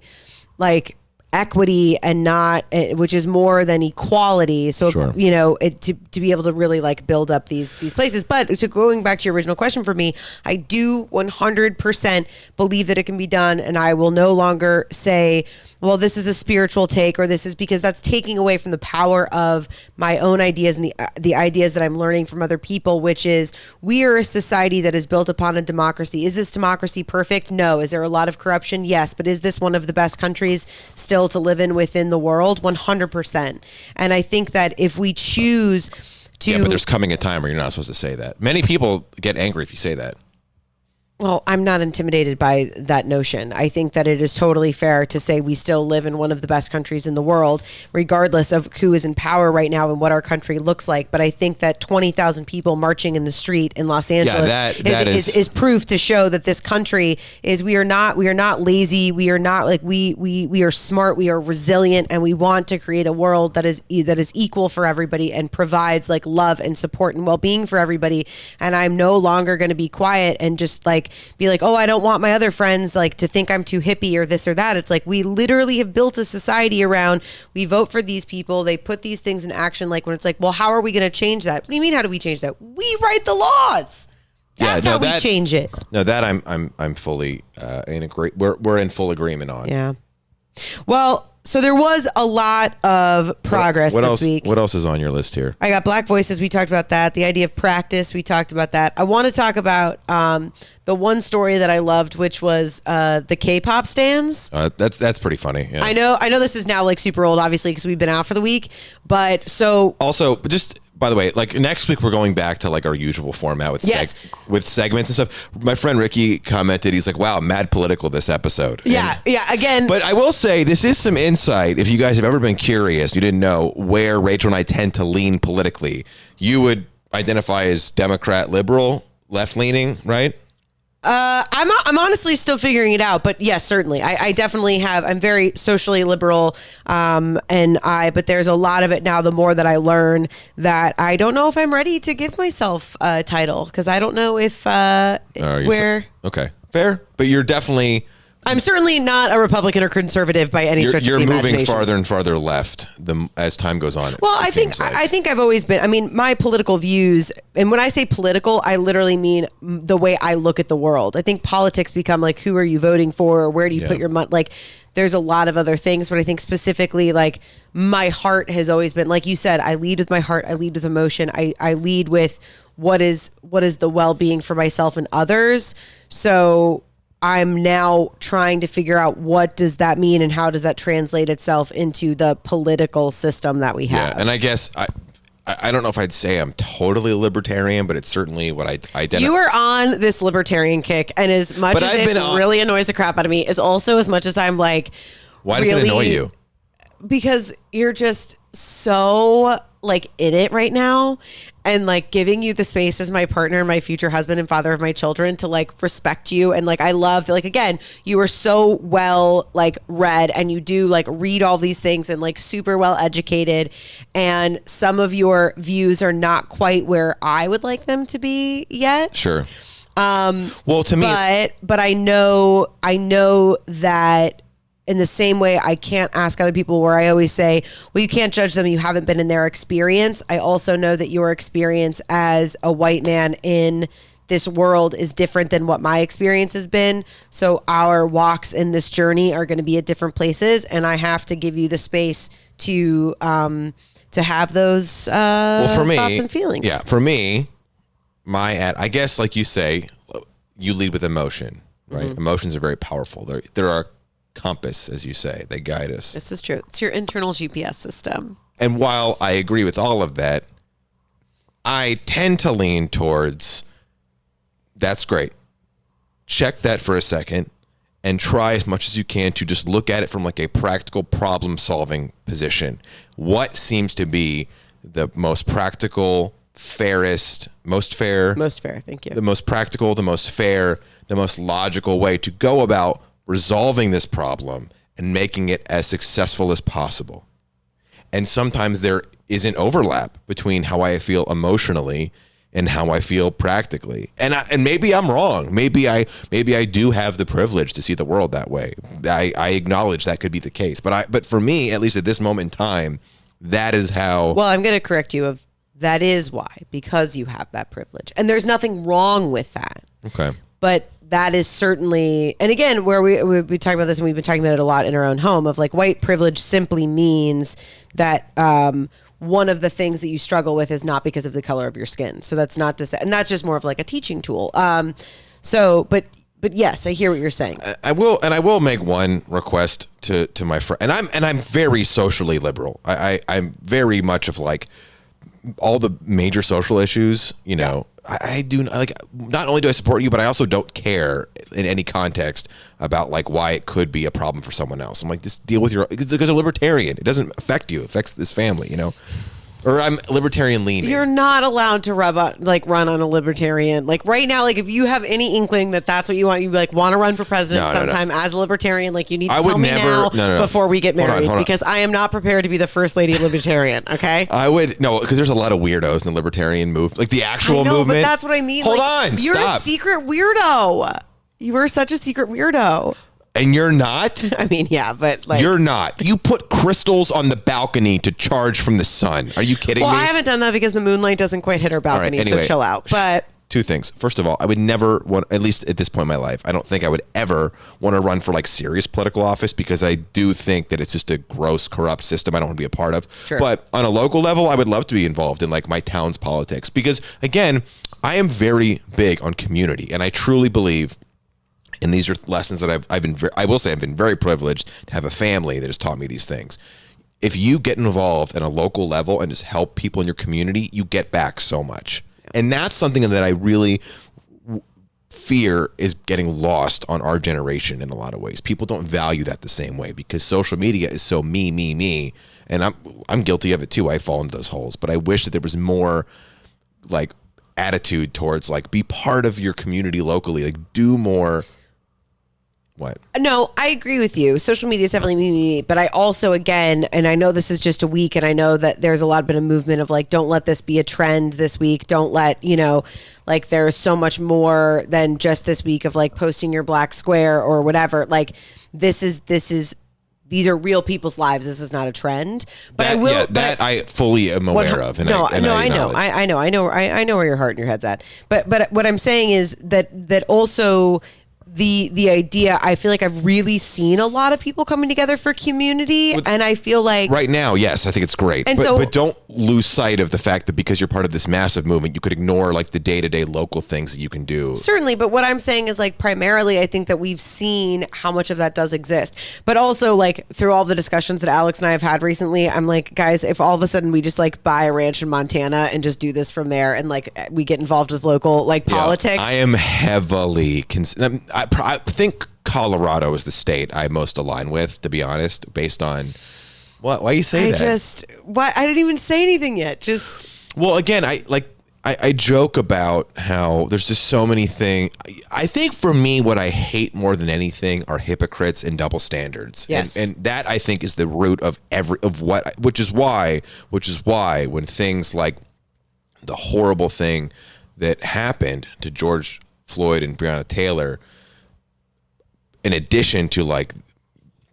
Speaker 2: like equity and not, which is more than equality. So,
Speaker 1: Sure.
Speaker 2: To be able to really like build up these places. But to going back to your original question for me, I do 100% believe that it can be done. And I will no longer say, well, this is a spiritual take, or this is, because that's taking away from the power of my own ideas and the ideas that I'm learning from other people, which is we are a society that is built upon a democracy. Is this democracy perfect? No. Is there a lot of corruption? Yes. But is this one of the best countries still to live in within the world? 100%. And I think that if we choose to...
Speaker 1: Yeah, but there's coming a time where you're not supposed to say that. Many people get angry if you say that.
Speaker 2: Well, I'm not intimidated by that notion. I think that it is totally fair to say we still live in one of the best countries in the world, regardless of who is in power right now and what our country looks like. But I think that 20,000 people marching in the street in Los Angeles is proof to show that this country is, we are not lazy. We are not like, we are smart. We are resilient, and we want to create a world that is equal for everybody and provides like love and support and well-being for everybody. And I'm no longer going to be quiet and just like be like, oh, I don't want my other friends like to think I'm too hippie or this or that. It's like, we literally have built a society around, we vote for these people, they put these things in action. Like when it's like, well, how are we going to change that? What do you mean, how do we change that? We write the laws. That's how we change it.
Speaker 1: No, that I'm fully in agree. We're in full agreement on.
Speaker 2: Yeah. Well, so there was a lot of progress this week.
Speaker 1: What else is on your list here?
Speaker 2: I got Black Voices. We talked about that. The idea of practice. We talked about that. I want to talk about the one story that I loved, which was the K-pop stans.
Speaker 1: That's pretty funny. Yeah.
Speaker 2: I know this is now like super old, obviously, because we've been out for the week. But so
Speaker 1: also just. By the way, like next week we're going back to like our usual format with with segments and stuff. My friend Ricky commented, he's like, "Wow, mad political this episode."
Speaker 2: Yeah, again.
Speaker 1: But I will say this is some insight. If you guys have ever been curious, you didn't know where Rachel and I tend to lean politically. You would identify as Democrat, liberal, left leaning, right?
Speaker 2: I'm honestly still figuring it out, but yes, certainly. I definitely have, I'm very socially liberal. But there's a lot of it now, the more that I learn, that I don't know if I'm ready to give myself a title, because I don't know if,
Speaker 1: okay, fair. But you're definitely,
Speaker 2: I'm certainly not a Republican or conservative by any stretch of the imagination.
Speaker 1: You're moving farther and farther left as time goes on.
Speaker 2: Well, I think I've always been, I mean, my political views, and when I say political, I literally mean the way I look at the world. I think politics become like, who are you voting for? Or where do you put your money? Like, there's a lot of other things, but I think specifically, like, my heart has always been, like you said, I lead with my heart. I lead with emotion. I lead with what is the well-being for myself and others. So I'm now trying to figure out what does that mean and how does that translate itself into the political system that we have.
Speaker 1: Yeah, and I guess I don't know if I'd say I'm totally a libertarian, but it's certainly what I identify.
Speaker 2: You are on this libertarian kick, and as much as it really annoys the crap out of me, is also as much as I'm like,
Speaker 1: why does it annoy you?
Speaker 2: Because you're just so like in it right now, and like giving you the space as my partner, my future husband and father of my children, to like respect you. And like, I love, like, again, you are so well like read, and you do like read all these things, and like super well educated, and some of your views are not quite where I would like them to be yet.
Speaker 1: Sure. Well, to me,
Speaker 2: but I know that in the same way I can't ask other people, where I always say, well, you can't judge them, you haven't been in their experience. I also know that your experience as a white man in this world is different than what my experience has been. So our walks in this journey are going to be at different places, and I have to give you the space to have those for me, thoughts and feelings.
Speaker 1: Yeah, for me, I guess, like you say, you lead with emotion, right? Mm-hmm. Emotions are very powerful. There are compass, as you say, they guide us.
Speaker 2: This is true. It's your internal GPS system.
Speaker 1: And while I agree with all of that, I tend to lean towards, that's great, check that for a second and try as much as you can to just look at it from like a practical problem solving position. What seems to be the most practical, fairest, most fair,
Speaker 2: thank you.
Speaker 1: the most practical, the most fair, the most logical way to go about resolving this problem and making it as successful as possible. And sometimes there is an overlap between how I feel emotionally and how I feel practically. And maybe I'm wrong. Maybe I do have the privilege to see the world that way. I acknowledge that could be the case. But for me, at least at this moment in time, that is how.
Speaker 2: Well, I'm going to correct you. That is why, because you have that privilege. And there's nothing wrong with that.
Speaker 1: Okay.
Speaker 2: But that is certainly, and again, where we talk about this, and we've been talking about it a lot in our own home, of like white privilege simply means that one of the things that you struggle with is not because of the color of your skin. So that's not to say, and that's just more of like a teaching tool. But yes, I hear what you're saying.
Speaker 1: I will make one request to my friend, and I'm very socially liberal. I'm very much of like all the major social issues, you know. I do like, not only do I support you, but I also don't care in any context about like why it could be a problem for someone else. I'm like, just deal with because I'm a libertarian. It doesn't affect you. It affects this family, you know. Or I'm libertarian leaning.
Speaker 2: You're not allowed to run on a libertarian. Like right now, like if you have any inkling that that's what you want to run for president sometime as a libertarian, like you need to tell me now before we get married, hold on. Because I am not prepared to be the first lady libertarian. Okay.
Speaker 1: I would because there's a lot of weirdos in the libertarian movement, like the actual movement.
Speaker 2: But that's what I mean.
Speaker 1: Hold on,
Speaker 2: you're
Speaker 1: stop.
Speaker 2: a secret weirdo. You are such a secret weirdo.
Speaker 1: And you're not?
Speaker 2: I mean, yeah, but like...
Speaker 1: You're not. You put crystals on the balcony to charge from the sun. Are you kidding me?
Speaker 2: I haven't done that because the moonlight doesn't quite hit our balcony, anyway, so chill out. But...
Speaker 1: Two things. First of all, I would never want, at least at this point in my life, I don't think I would ever want to run for like serious political office because I do think that it's just a gross, corrupt system I don't want to be a part of.
Speaker 2: Sure.
Speaker 1: But on a local level, I would love to be involved in like my town's politics because, again, I am very big on community, and I truly believe... And these are lessons that I will say I've been very privileged to have a family that has taught me these things. If you get involved at a local level and just help people in your community, you get back so much. Yeah. And that's something that I really fear is getting lost on our generation in a lot of ways. People don't value that the same way because social media is so me. And I'm guilty of it too. I fall into those holes. But I wish that there was more like attitude towards like be part of your community locally, like do more. What?
Speaker 2: No, I agree with you. Social media is definitely me, but I also, again, and I know this is just a week, and I know that there's a lot been a movement of like, don't let this be a trend this week. Don't let, like there's so much more than just this week of like posting your black square or whatever. Like these are real people's lives. This is not a trend. But I will. Yeah,
Speaker 1: I fully am aware of.
Speaker 2: And I know where your heart and your head's at. But what I'm saying is that also. The idea, I feel like I've really seen a lot of people coming together for community, and I feel like
Speaker 1: right now, yes, I think it's great. But don't lose sight of the fact that because you're part of this massive movement, you could ignore like the day-to-day local things that you can do.
Speaker 2: Certainly, but what I'm saying is like primarily, I think that we've seen how much of that does exist. But also like through all the discussions that Alex and I have had recently, I'm like, guys, if all of a sudden we just like buy a ranch in Montana and just do this from there, and like we get involved with local like politics,
Speaker 1: I am heavily. I think Colorado is the state I most align with, to be honest, based on what? Why you say that?
Speaker 2: I didn't even say anything yet.
Speaker 1: Well, again, I joke about how there's just so many things. I think for me, what I hate more than anything are hypocrites and double standards.
Speaker 2: Yes.
Speaker 1: And that I think is the root of which is why when things like the horrible thing that happened to George Floyd and Breonna Taylor, in addition to like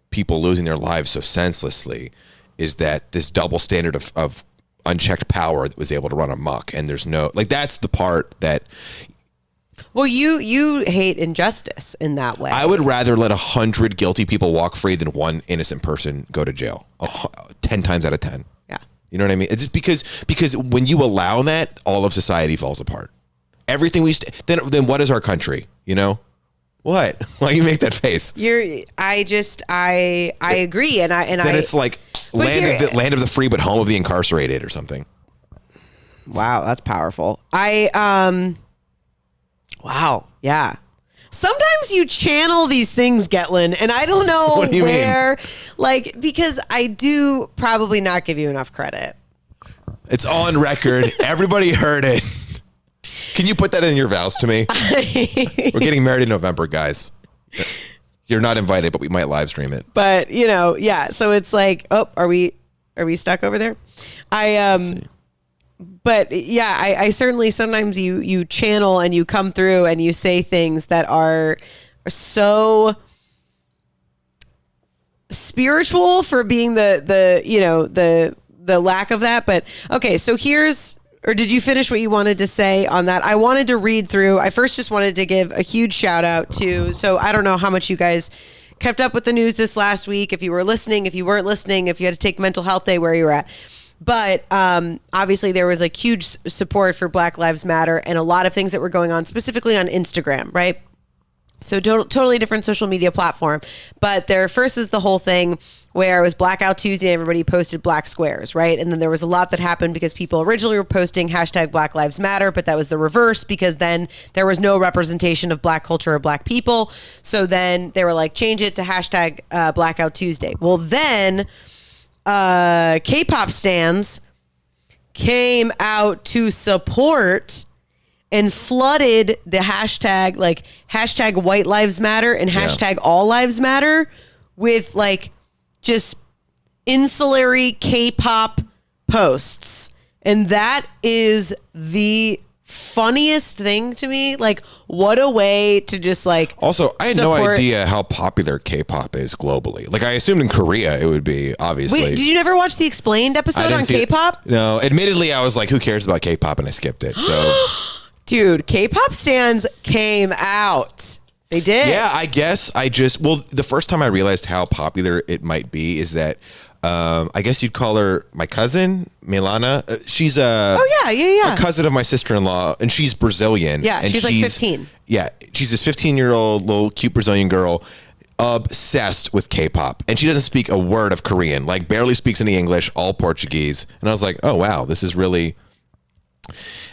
Speaker 1: people losing their lives so senselessly, is that this double standard of unchecked power that was able to run amok, and there's no like that's the part that.
Speaker 2: Well, you hate injustice in that way.
Speaker 1: I would rather let 100 guilty people walk free than one innocent person go to jail 10 times out of 10.
Speaker 2: Yeah,
Speaker 1: you know what I mean? It's just because when you allow that, all of society falls apart. Everything then what is our country? You know. What? Why you make that face?
Speaker 2: I agree, and then
Speaker 1: it's like land of the free, but home of the incarcerated, or something.
Speaker 2: Wow, that's powerful. Wow, yeah. Sometimes you channel these things, Getlin, and I don't know
Speaker 1: What do you
Speaker 2: where, like, because I do probably not give you enough credit.
Speaker 1: It's on record. Everybody heard it. Can you put that in your vows to me? We're getting married in November, guys. You're not invited, but we might live stream it.
Speaker 2: But, you know, yeah. So it's like, oh, are we stuck over there? But yeah, I certainly sometimes you channel and you come through and you say things that are so spiritual for being the lack of that. But okay, so or did you finish what you wanted to say on that? I wanted to read through. I first just wanted to give a huge shout out to, so I don't know how much you guys kept up with the news this last week, if you were listening, if you weren't listening, if you had to take mental health day, where you were at. But obviously there was like huge support for Black Lives Matter and a lot of things that were going on specifically on Instagram, right? So totally different social media platform. But there first was the whole thing where it was Blackout Tuesday, everybody posted black squares, right? And then there was a lot that happened because people originally were posting hashtag Black Lives Matter, but that was the reverse because then there was no representation of black culture or black people. So then they were like, change it to hashtag Blackout Tuesday. Well, then K-pop stans came out to support and flooded the hashtag, like hashtag White Lives Matter and hashtag All Lives Matter with like just insulary K-pop posts. And that is the funniest thing to me. Like, what a way to just like
Speaker 1: also I had no idea how popular K-pop is globally. Like, I assumed in Korea it would be, obviously.
Speaker 2: Wait, did you never watch the Explained episode on K-pop?
Speaker 1: No, admittedly I was like, who cares about K-pop, and I skipped it. So
Speaker 2: dude, K-pop stans came out. They did.
Speaker 1: Yeah, I guess the first time I realized how popular it might be is that I guess you'd call her my cousin, Milana. She's a cousin of my sister-in-law, and she's Brazilian.
Speaker 2: Yeah,
Speaker 1: and
Speaker 2: she's like 15.
Speaker 1: Yeah, she's this 15-year-old little cute Brazilian girl, obsessed with K-pop, and she doesn't speak a word of Korean, like barely speaks any English, all Portuguese. And I was like, oh wow, this is really.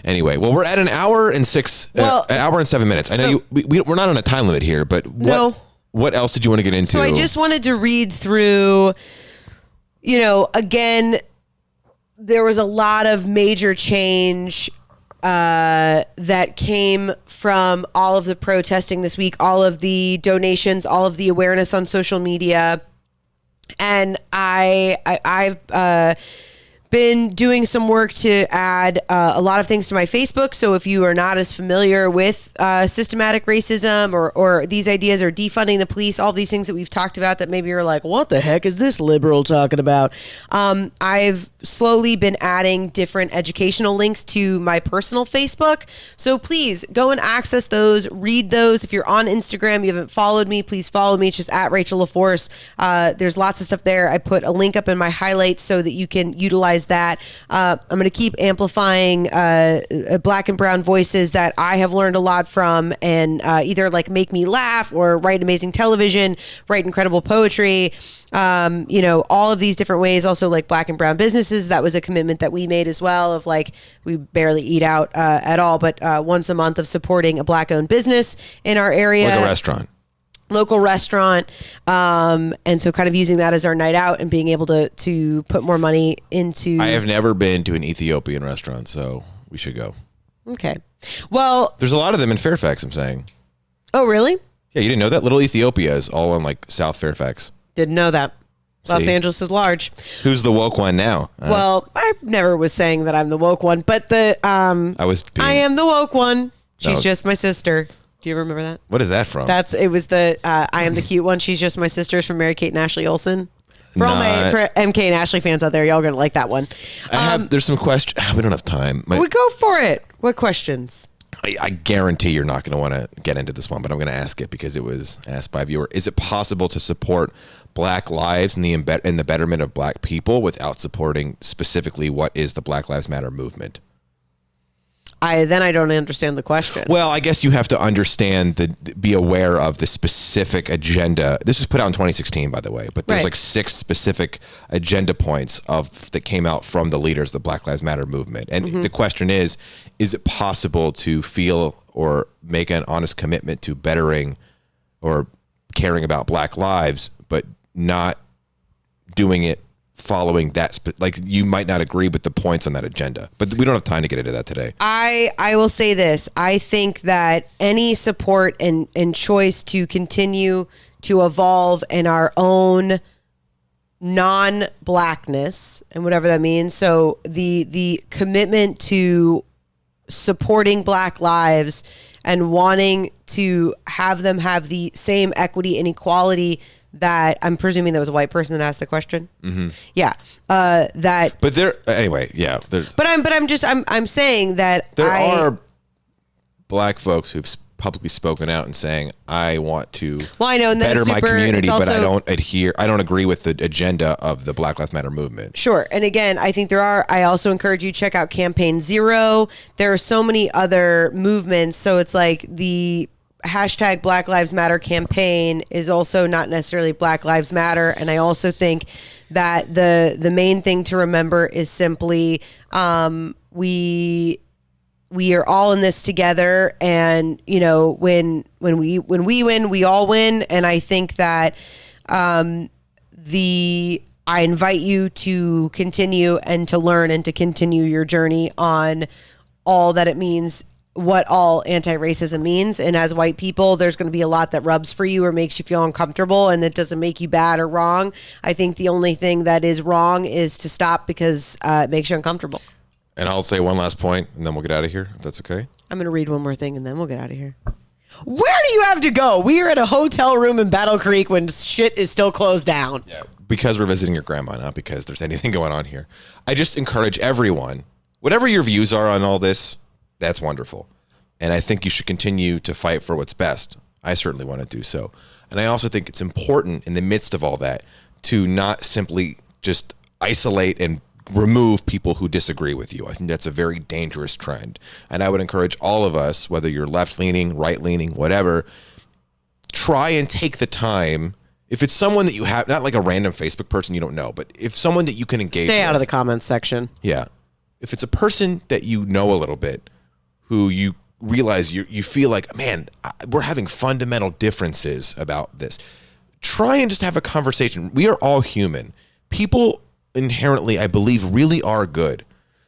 Speaker 1: Anyway, well, we're at an hour and 7 minutes. I know we're not on a time limit here, but what else did you want to get into?
Speaker 2: So I just wanted to read through, again, there was a lot of major change that came from all of the protesting this week, all of the donations, all of the awareness on social media. And I've been doing some work to add a lot of things to my Facebook. So if you are not as familiar with systematic racism or these ideas or defunding the police, all these things that we've talked about that maybe you're like, what the heck is this liberal talking about? I've slowly been adding different educational links to my personal Facebook. So please go and access those, read those. If you're on Instagram, you haven't followed me, please follow me. It's just at Rachel LaForce. There's lots of stuff there. I put a link up in my highlights so that you can utilize that. I'm going to keep amplifying black and brown voices that I have learned a lot from, and either like make me laugh or write amazing television, write incredible poetry, all of these different ways. Also like black and brown businesses. That was a commitment that we made as well, of like, we barely eat out at all, but once a month of supporting a black owned business in our area.
Speaker 1: Like a restaurant.
Speaker 2: Local restaurant, and so kind of using that as our night out and being able to put more money into. I
Speaker 1: have never been to an Ethiopian restaurant, so we should go.
Speaker 2: Okay, well,
Speaker 1: there's a lot of them in Fairfax, I'm saying.
Speaker 2: Oh, really?
Speaker 1: Yeah, you didn't know that? Little Ethiopia is all in like South Fairfax.
Speaker 2: Didn't know that. Los Angeles is large.
Speaker 1: Who's the woke one now?
Speaker 2: Well, I never was saying that I'm the woke one, but I am the woke one. She's just my sister. Do you remember that?
Speaker 1: What is that from?
Speaker 2: It was the I am the cute one. She's just my sister's from Mary Kate and Ashley Olsen. For MK and Ashley fans out there, y'all gonna like that one.
Speaker 1: There's some questions. We don't have time.
Speaker 2: We go for it. What questions?
Speaker 1: I guarantee you're not going to want to get into this one, but I'm going to ask it because it was asked by a viewer. Is it possible to support Black lives and the betterment of Black people without supporting specifically what is the Black Lives Matter movement?
Speaker 2: I don't understand the question.
Speaker 1: Well, I guess you have to understand be aware of the specific agenda. This was put out in 2016, by the way, but there's
Speaker 2: Right.
Speaker 1: like 6 specific agenda points that came out from the leaders of the Black Lives Matter movement. And the question is it possible to feel or make an honest commitment to bettering or caring about Black lives, but not doing it following that, like you might not agree with the points on that agenda, but we don't have time to get into that today.
Speaker 2: I will say this. I think that any support and choice to continue to evolve in our own non-blackness and whatever that means. So the commitment to supporting Black lives and wanting to have them have the same equity and equality that I'm presuming that was a white person that asked the question. Mm-hmm. Yeah. That.
Speaker 1: But anyway, yeah.
Speaker 2: But I'm saying that
Speaker 1: there are Black folks who've publicly spoken out and saying, I want to better my community, but I don't agree with the agenda of the Black Lives Matter movement.
Speaker 2: Sure. And again, I think I also encourage you to check out Campaign Zero. There are so many other movements. So it's like the hashtag Black Lives Matter campaign is also not necessarily Black Lives Matter. And I also think that the main thing to remember is simply we are all in this together, and when we win, we all win. And I think that I invite you to continue and to learn and to continue your journey on all that it means, what all anti-racism means. And as white people, there's going to be a lot that rubs for you or makes you feel uncomfortable, and it doesn't make you bad or wrong. I think the only thing that is wrong is to stop because it makes you uncomfortable.
Speaker 1: And I'll say one last point, and then we'll get out of here, if that's okay.
Speaker 2: I'm going to read one more thing, and then we'll get out of here. Where do you have to go? We are at a hotel room in Battle Creek when shit is still closed down.
Speaker 1: Yeah, because we're visiting your grandma, not because there's anything going on here. I just encourage everyone, whatever your views are on all this, that's wonderful. And I think you should continue to fight for what's best. I certainly want to do so. And I also think it's important in the midst of all that to not simply just isolate and remove people who disagree with you. I think that's a very dangerous trend. And I would encourage all of us, whether you're left-leaning, right-leaning, whatever, try and take the time. If it's someone that you have, not like a random Facebook person you don't know, but if someone that you can engage
Speaker 2: Stay
Speaker 1: with,
Speaker 2: out of the comments section.
Speaker 1: Yeah. If it's a person that you know a little bit, who you realize you feel like, man, we're having fundamental differences about this, try and just have a conversation. We are all human. People inherently, I believe, really are good.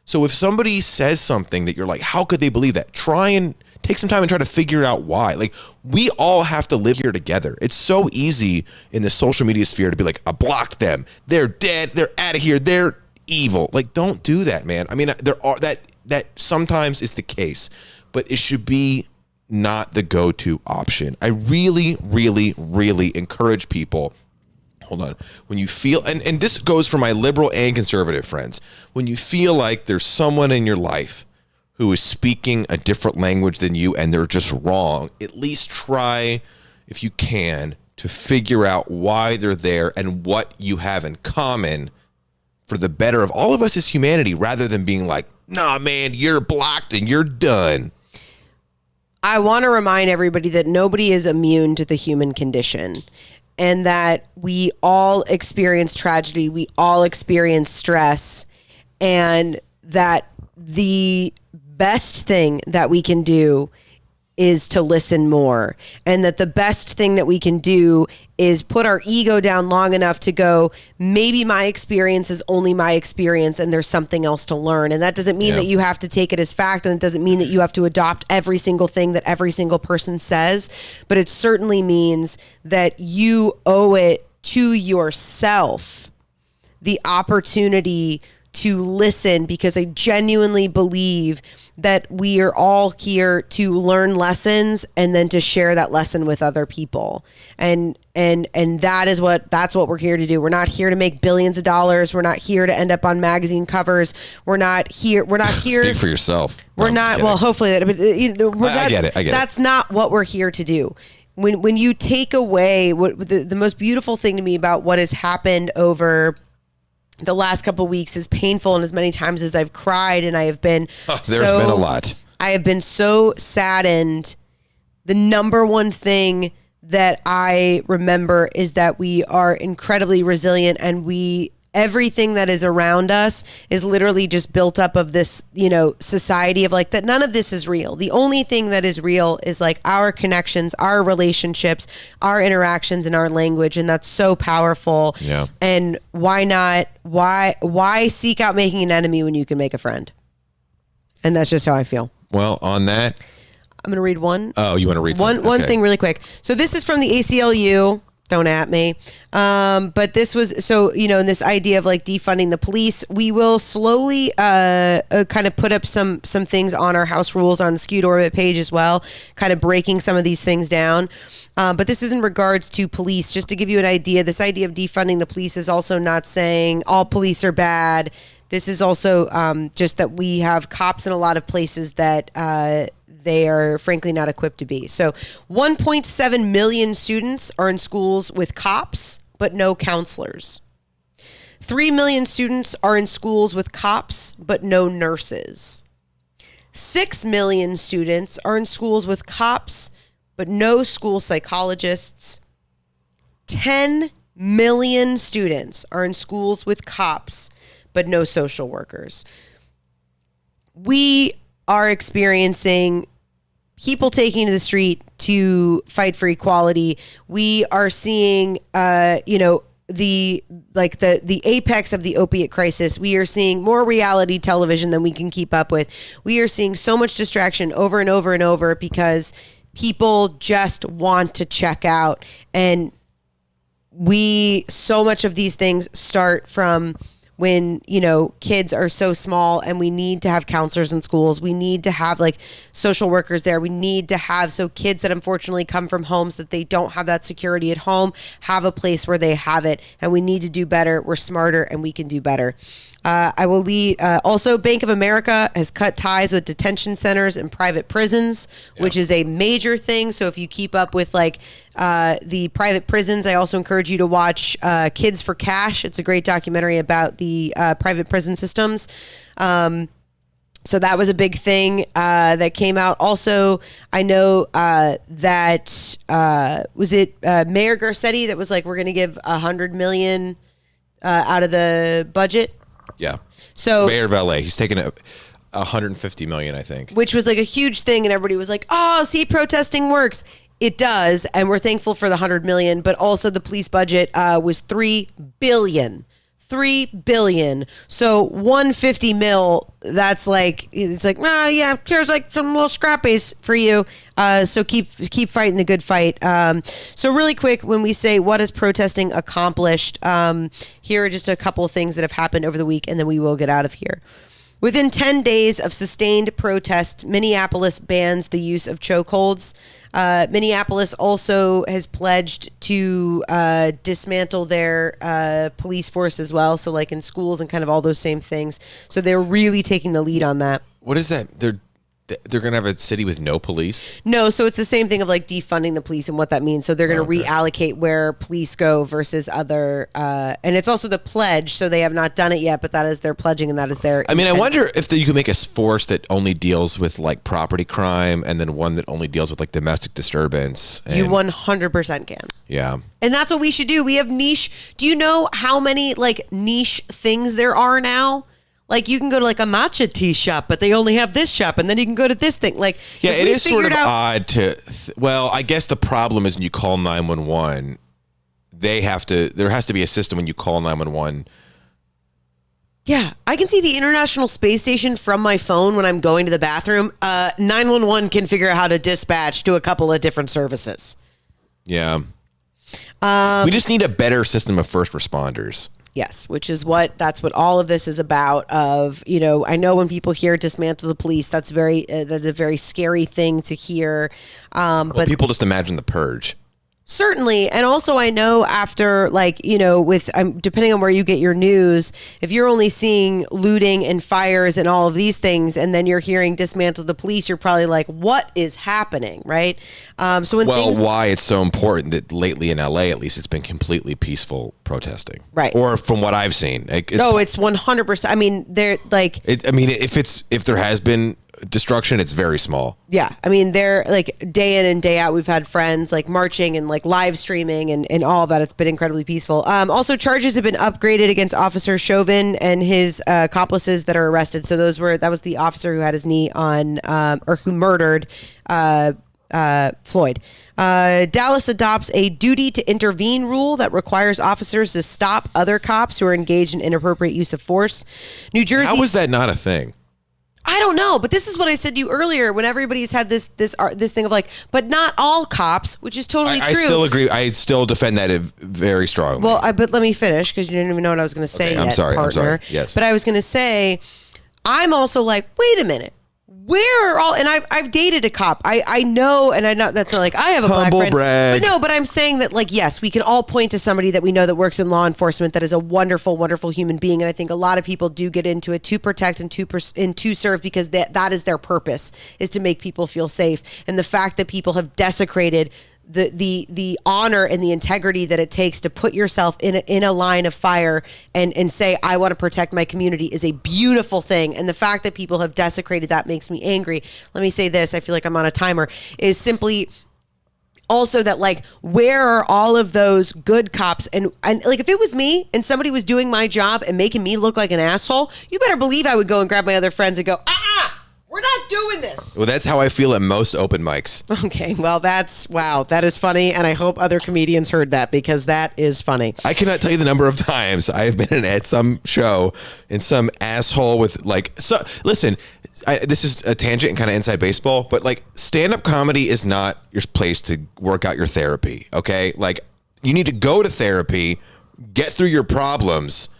Speaker 1: So if somebody says something that you're like, how could they believe that? Try and take some time and try to figure out why. Like, we all have to live here together. It's so easy in the social media sphere to be like, I blocked them. They're dead. They're out of here. They're evil. Like, don't do that, man. I mean, there are that sometimes is the case, but it should be not the go-to option. I really, really, really encourage people. Hold on. When you feel, and this goes for my liberal and conservative friends, when you feel like there's someone in your life who is speaking a different language than you and they're just wrong, at least try, if you can, to figure out why they're there and what you have in common for the better of all of us as humanity, rather than being like, nah, man, you're blocked and you're done.
Speaker 2: I want to remind everybody that nobody is immune to the human condition, and that we all experience tragedy, we all experience stress, and that the best thing that we can do is to listen more, and that the best thing that we can do is put our ego down long enough to go, maybe my experience is only my experience and there's something else to learn. And that doesn't mean that you have to take it as fact, and it doesn't mean that you have to adopt every single thing that every single person says, but it certainly means that you owe it to yourself the opportunity to listen, because I genuinely believe that we are all here to learn lessons and then to share that lesson with other people. And that's what we're here to do. We're not here to make billions of dollars. We're not here to end up on magazine covers. We're not here. Speak
Speaker 1: for yourself.
Speaker 2: We're not. Well, hopefully that. But
Speaker 1: I get it.
Speaker 2: That's not what we're here to do. When you take away what the most beautiful thing to me about what has happened over the last couple of weeks, is painful, and as many times as I've cried, and I have been
Speaker 1: there's been a lot.
Speaker 2: I have been so saddened. The number one thing that I remember is that we are incredibly resilient, and everything that is around us is literally just built up of this, society of like that. None of this is real. The only thing that is real is like our connections, our relationships, our interactions, and our language. And that's so powerful.
Speaker 1: Yeah.
Speaker 2: And why seek out making an enemy when you can make a friend? And that's just how I feel.
Speaker 1: Well, on that,
Speaker 2: I'm going to read one.
Speaker 1: Oh, you want to read
Speaker 2: one thing really quick. So this is from the ACLU. Don't at me. But this was, in this idea of like defunding the police, we will slowly kind of put up some things on our house rules on the Skewed Orbit page as well, kind of breaking some of these things down. But this is in regards to police. Just to give you an idea, this idea of defunding the police is also not saying all police are bad. This is also just that we have cops in a lot of places that they are frankly not equipped to be. So 1.7 million students are in schools with cops, but no counselors. 3 million students are in schools with cops, but no nurses. 6 million students are in schools with cops, but no school psychologists. 10 million students are in schools with cops, but no social workers. We are experiencing people taking to the street to fight for equality. We are seeing, the apex of the opiate crisis. We are seeing more reality television than we can keep up with. We are seeing so much distraction over and over and over because people just want to check out. And so much of these things start from when, kids are so small, and we need to have counselors in schools. We need to have like social workers there. We need to have, so kids that unfortunately come from homes that they don't have that security at home, have a place where they have it. And we need to do better. We're smarter and we can do better. I will lead. Also, Bank of America has cut ties with detention centers and private prisons, which is a major thing. So if you keep up with like the private prisons, I also encourage you to watch Kids for Cash. It's a great documentary about the private prison systems. So that was a big thing that came out. Also, I know that was it Mayor Garcetti that was like, we're going to give $100 million out of the budget.
Speaker 1: Yeah.
Speaker 2: So
Speaker 1: Mayor of LA, he's taking $150 million, I think.
Speaker 2: Which was like a huge thing, and everybody was like, "Oh, see, protesting works." It does, and we're thankful for the $100 million. But also, the police budget was $3 billion. $3 billion. So 150 mil. That's like, it's like, yeah, here's like some little scrappies for you. So keep fighting the good fight. So really quick, when we say what has protesting accomplished, here are just a couple of things that have happened over the week, and then we will get out of here. Within 10 days of sustained protest, Minneapolis bans the use of chokeholds. Minneapolis also has pledged to dismantle their police force as well. So like in schools and kind of all those same things. So they're really taking the lead on that.
Speaker 1: What is that? They're going to have a city with no police?
Speaker 2: No, so it's the same thing of like defunding the police and what that means. So they're going to reallocate where police go versus other, and it's also the pledge. So they have not done it yet, but that is their pledging, and that is their
Speaker 1: I wonder if you could make a force that only deals with like property crime, and then one that only deals with like domestic disturbance.
Speaker 2: You 100% can.
Speaker 1: Yeah.
Speaker 2: And that's what we should do. We have niche. Do you know how many like niche things there are now? Like you can go to like a matcha tea shop, but they only have this shop, and then you can go to this thing. Like,
Speaker 1: yeah, it is sort of odd to. Well, I guess the problem is when you call 911, there has to be a system when you call 911.
Speaker 2: Yeah, I can see the International Space Station from my phone when I'm going to the bathroom. 911 can figure out how to dispatch to a couple of different services.
Speaker 1: Yeah. We just need a better system of first responders.
Speaker 2: Yes, that's what all of this is about. I know when people hear dismantle the police, that's a very scary thing to hear. But
Speaker 1: people just imagine the purge.
Speaker 2: Certainly. And also I know after with depending on where you get your news, if you're only seeing looting and fires and all of these things, and then you're hearing dismantle the police, you're probably like, what is happening? Right.
Speaker 1: Why it's so important that lately in LA, at least, it's been completely peaceful protesting.
Speaker 2: Right.
Speaker 1: Or from what I've seen.
Speaker 2: It's 100%. I mean, they're like,
Speaker 1: if there has been destruction, it's very small.
Speaker 2: Yeah. I mean, they're like day in and day out. We've had friends like marching and like live streaming and all of that. It's been incredibly peaceful. Also, charges have been upgraded against Officer Chauvin and his accomplices that are arrested. So that was the officer who had his knee on or who murdered Floyd. Dallas adopts a duty to intervene rule that requires officers to stop other cops who are engaged in inappropriate use of force. New Jersey.
Speaker 1: How was that not a thing?
Speaker 2: I don't know, but this is what I said to you earlier when everybody's had this thing of like, but not all cops, which is totally true.
Speaker 1: I still agree. I still defend that very strongly.
Speaker 2: Well, but let me finish because you didn't even know what I was going to say yet,
Speaker 1: I'm sorry.
Speaker 2: partner.
Speaker 1: Yes.
Speaker 2: But I was going to say, I'm also like, wait a minute. Where are all, and I've dated a cop. I know, and I know that's not like I have a black
Speaker 1: Humble
Speaker 2: friend.
Speaker 1: brag.
Speaker 2: But no, but I'm saying that like, yes, we can all point to somebody that we know that works in law enforcement that is a wonderful, wonderful human being. And I think a lot of people do get into it to protect and to serve because that is their purpose, is to make people feel safe. And the fact that people have desecrated the honor and the integrity that it takes to put yourself in a line of fire and say, I want to protect my community is a beautiful thing. And the fact that people have desecrated that makes me angry. Let me say this, I feel like I'm on a timer, is simply also that like, where are all of those good cops? And like, if it was me and somebody was doing my job and making me look like an asshole, you better believe I would go and grab my other friends and go, we're not doing this.
Speaker 1: Well, that's how I feel at most open mics.
Speaker 2: Okay, well, that is funny, and I hope other comedians heard that because that is funny.
Speaker 1: I cannot tell you the number of times I've been at some show and some asshole with like, listen, this is a tangent and kind of inside baseball, but like stand-up comedy is not your place to work out your therapy, okay? Like you need to go to therapy, get through your problems,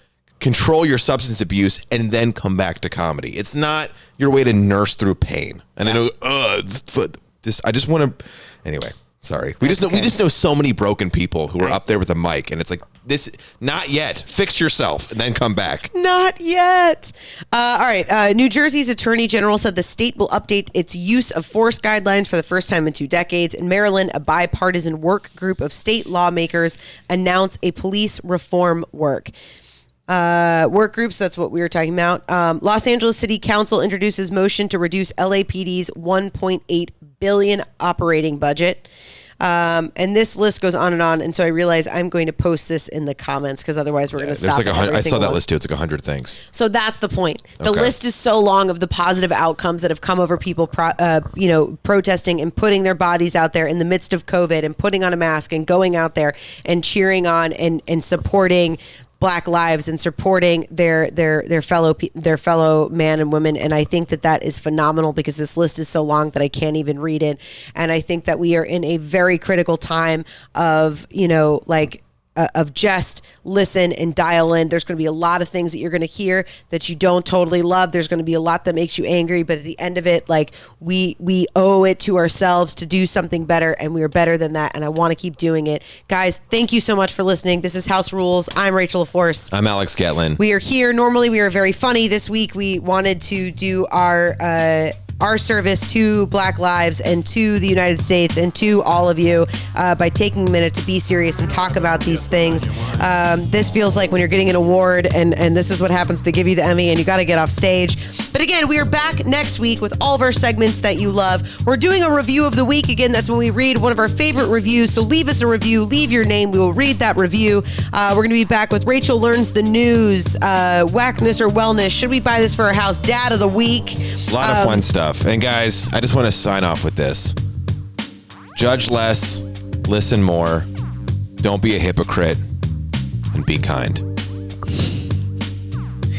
Speaker 1: control your substance abuse, and then come back to comedy. It's not your way to nurse through pain. And I know, I just want to. Anyway, sorry. We just know so many broken people who are up there with a mic, and it's like this. Not yet. Fix yourself, and then come back.
Speaker 2: Not yet. All right. New Jersey's Attorney General said the state will update its use of force guidelines for the first time in 2 decades. In Maryland, a bipartisan work group of state lawmakers announced a police reform work groups. That's what we were talking about. Los Angeles City Council introduces motion to reduce LAPD's $1.8 billion operating budget. And this list goes on. And so I realize I'm going to post this in the comments because otherwise we're going to stop.
Speaker 1: Like I saw that list too. It's like 100 things.
Speaker 2: So that's the point. The list is so long of the positive outcomes that have come over people, protesting and putting their bodies out there in the midst of COVID and putting on a mask and going out there and cheering on and supporting Black lives and supporting their fellow man and women. And I think that is phenomenal because this list is so long that I can't even read it. And I think that we are in a very critical time of, of just listen and dial in. There's going to be a lot of things that you're going to hear that you don't totally love. There's going to be a lot that makes you angry, but at the end of it, like we owe it to ourselves to do something better, and we are better than that. And I want to keep doing it. Guys, thank you so much for listening. This is House Rules. I'm Rachel LaForce.
Speaker 1: I'm Alex Gatlin.
Speaker 2: We are here. Normally we are very funny. This week we wanted to do our service to Black lives and to the United States and to all of you by taking a minute to be serious and talk about these things. This feels like when you're getting an award and this is what happens. They give you the Emmy and you got to get off stage. But again, we are back next week with all of our segments that you love. We're doing a review of the week. Again, that's when we read one of our favorite reviews. So leave us a review, leave your name. We will read that review. We're going to be back with Rachel Learns the News, Whackness or Wellness. Should we buy this for our house? Dad of the Week.
Speaker 1: A lot of fun stuff. And guys, I just want to sign off with this. Judge less, listen more, don't be a hypocrite, and be kind.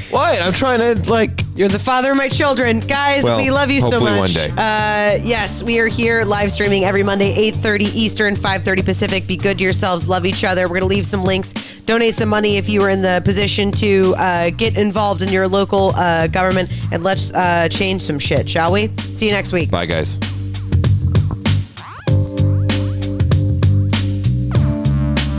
Speaker 1: What? I'm trying to,
Speaker 2: You're the father of my children. Guys, we love you so much.
Speaker 1: Hopefully one day.
Speaker 2: Yes, we are here live streaming every Monday, 8:30 Eastern, 5:30 Pacific. Be good to yourselves. Love each other. We're going to leave some links. Donate some money if you are in the position to get involved in your local government. And let's change some shit, shall we? See you next week.
Speaker 1: Bye, guys.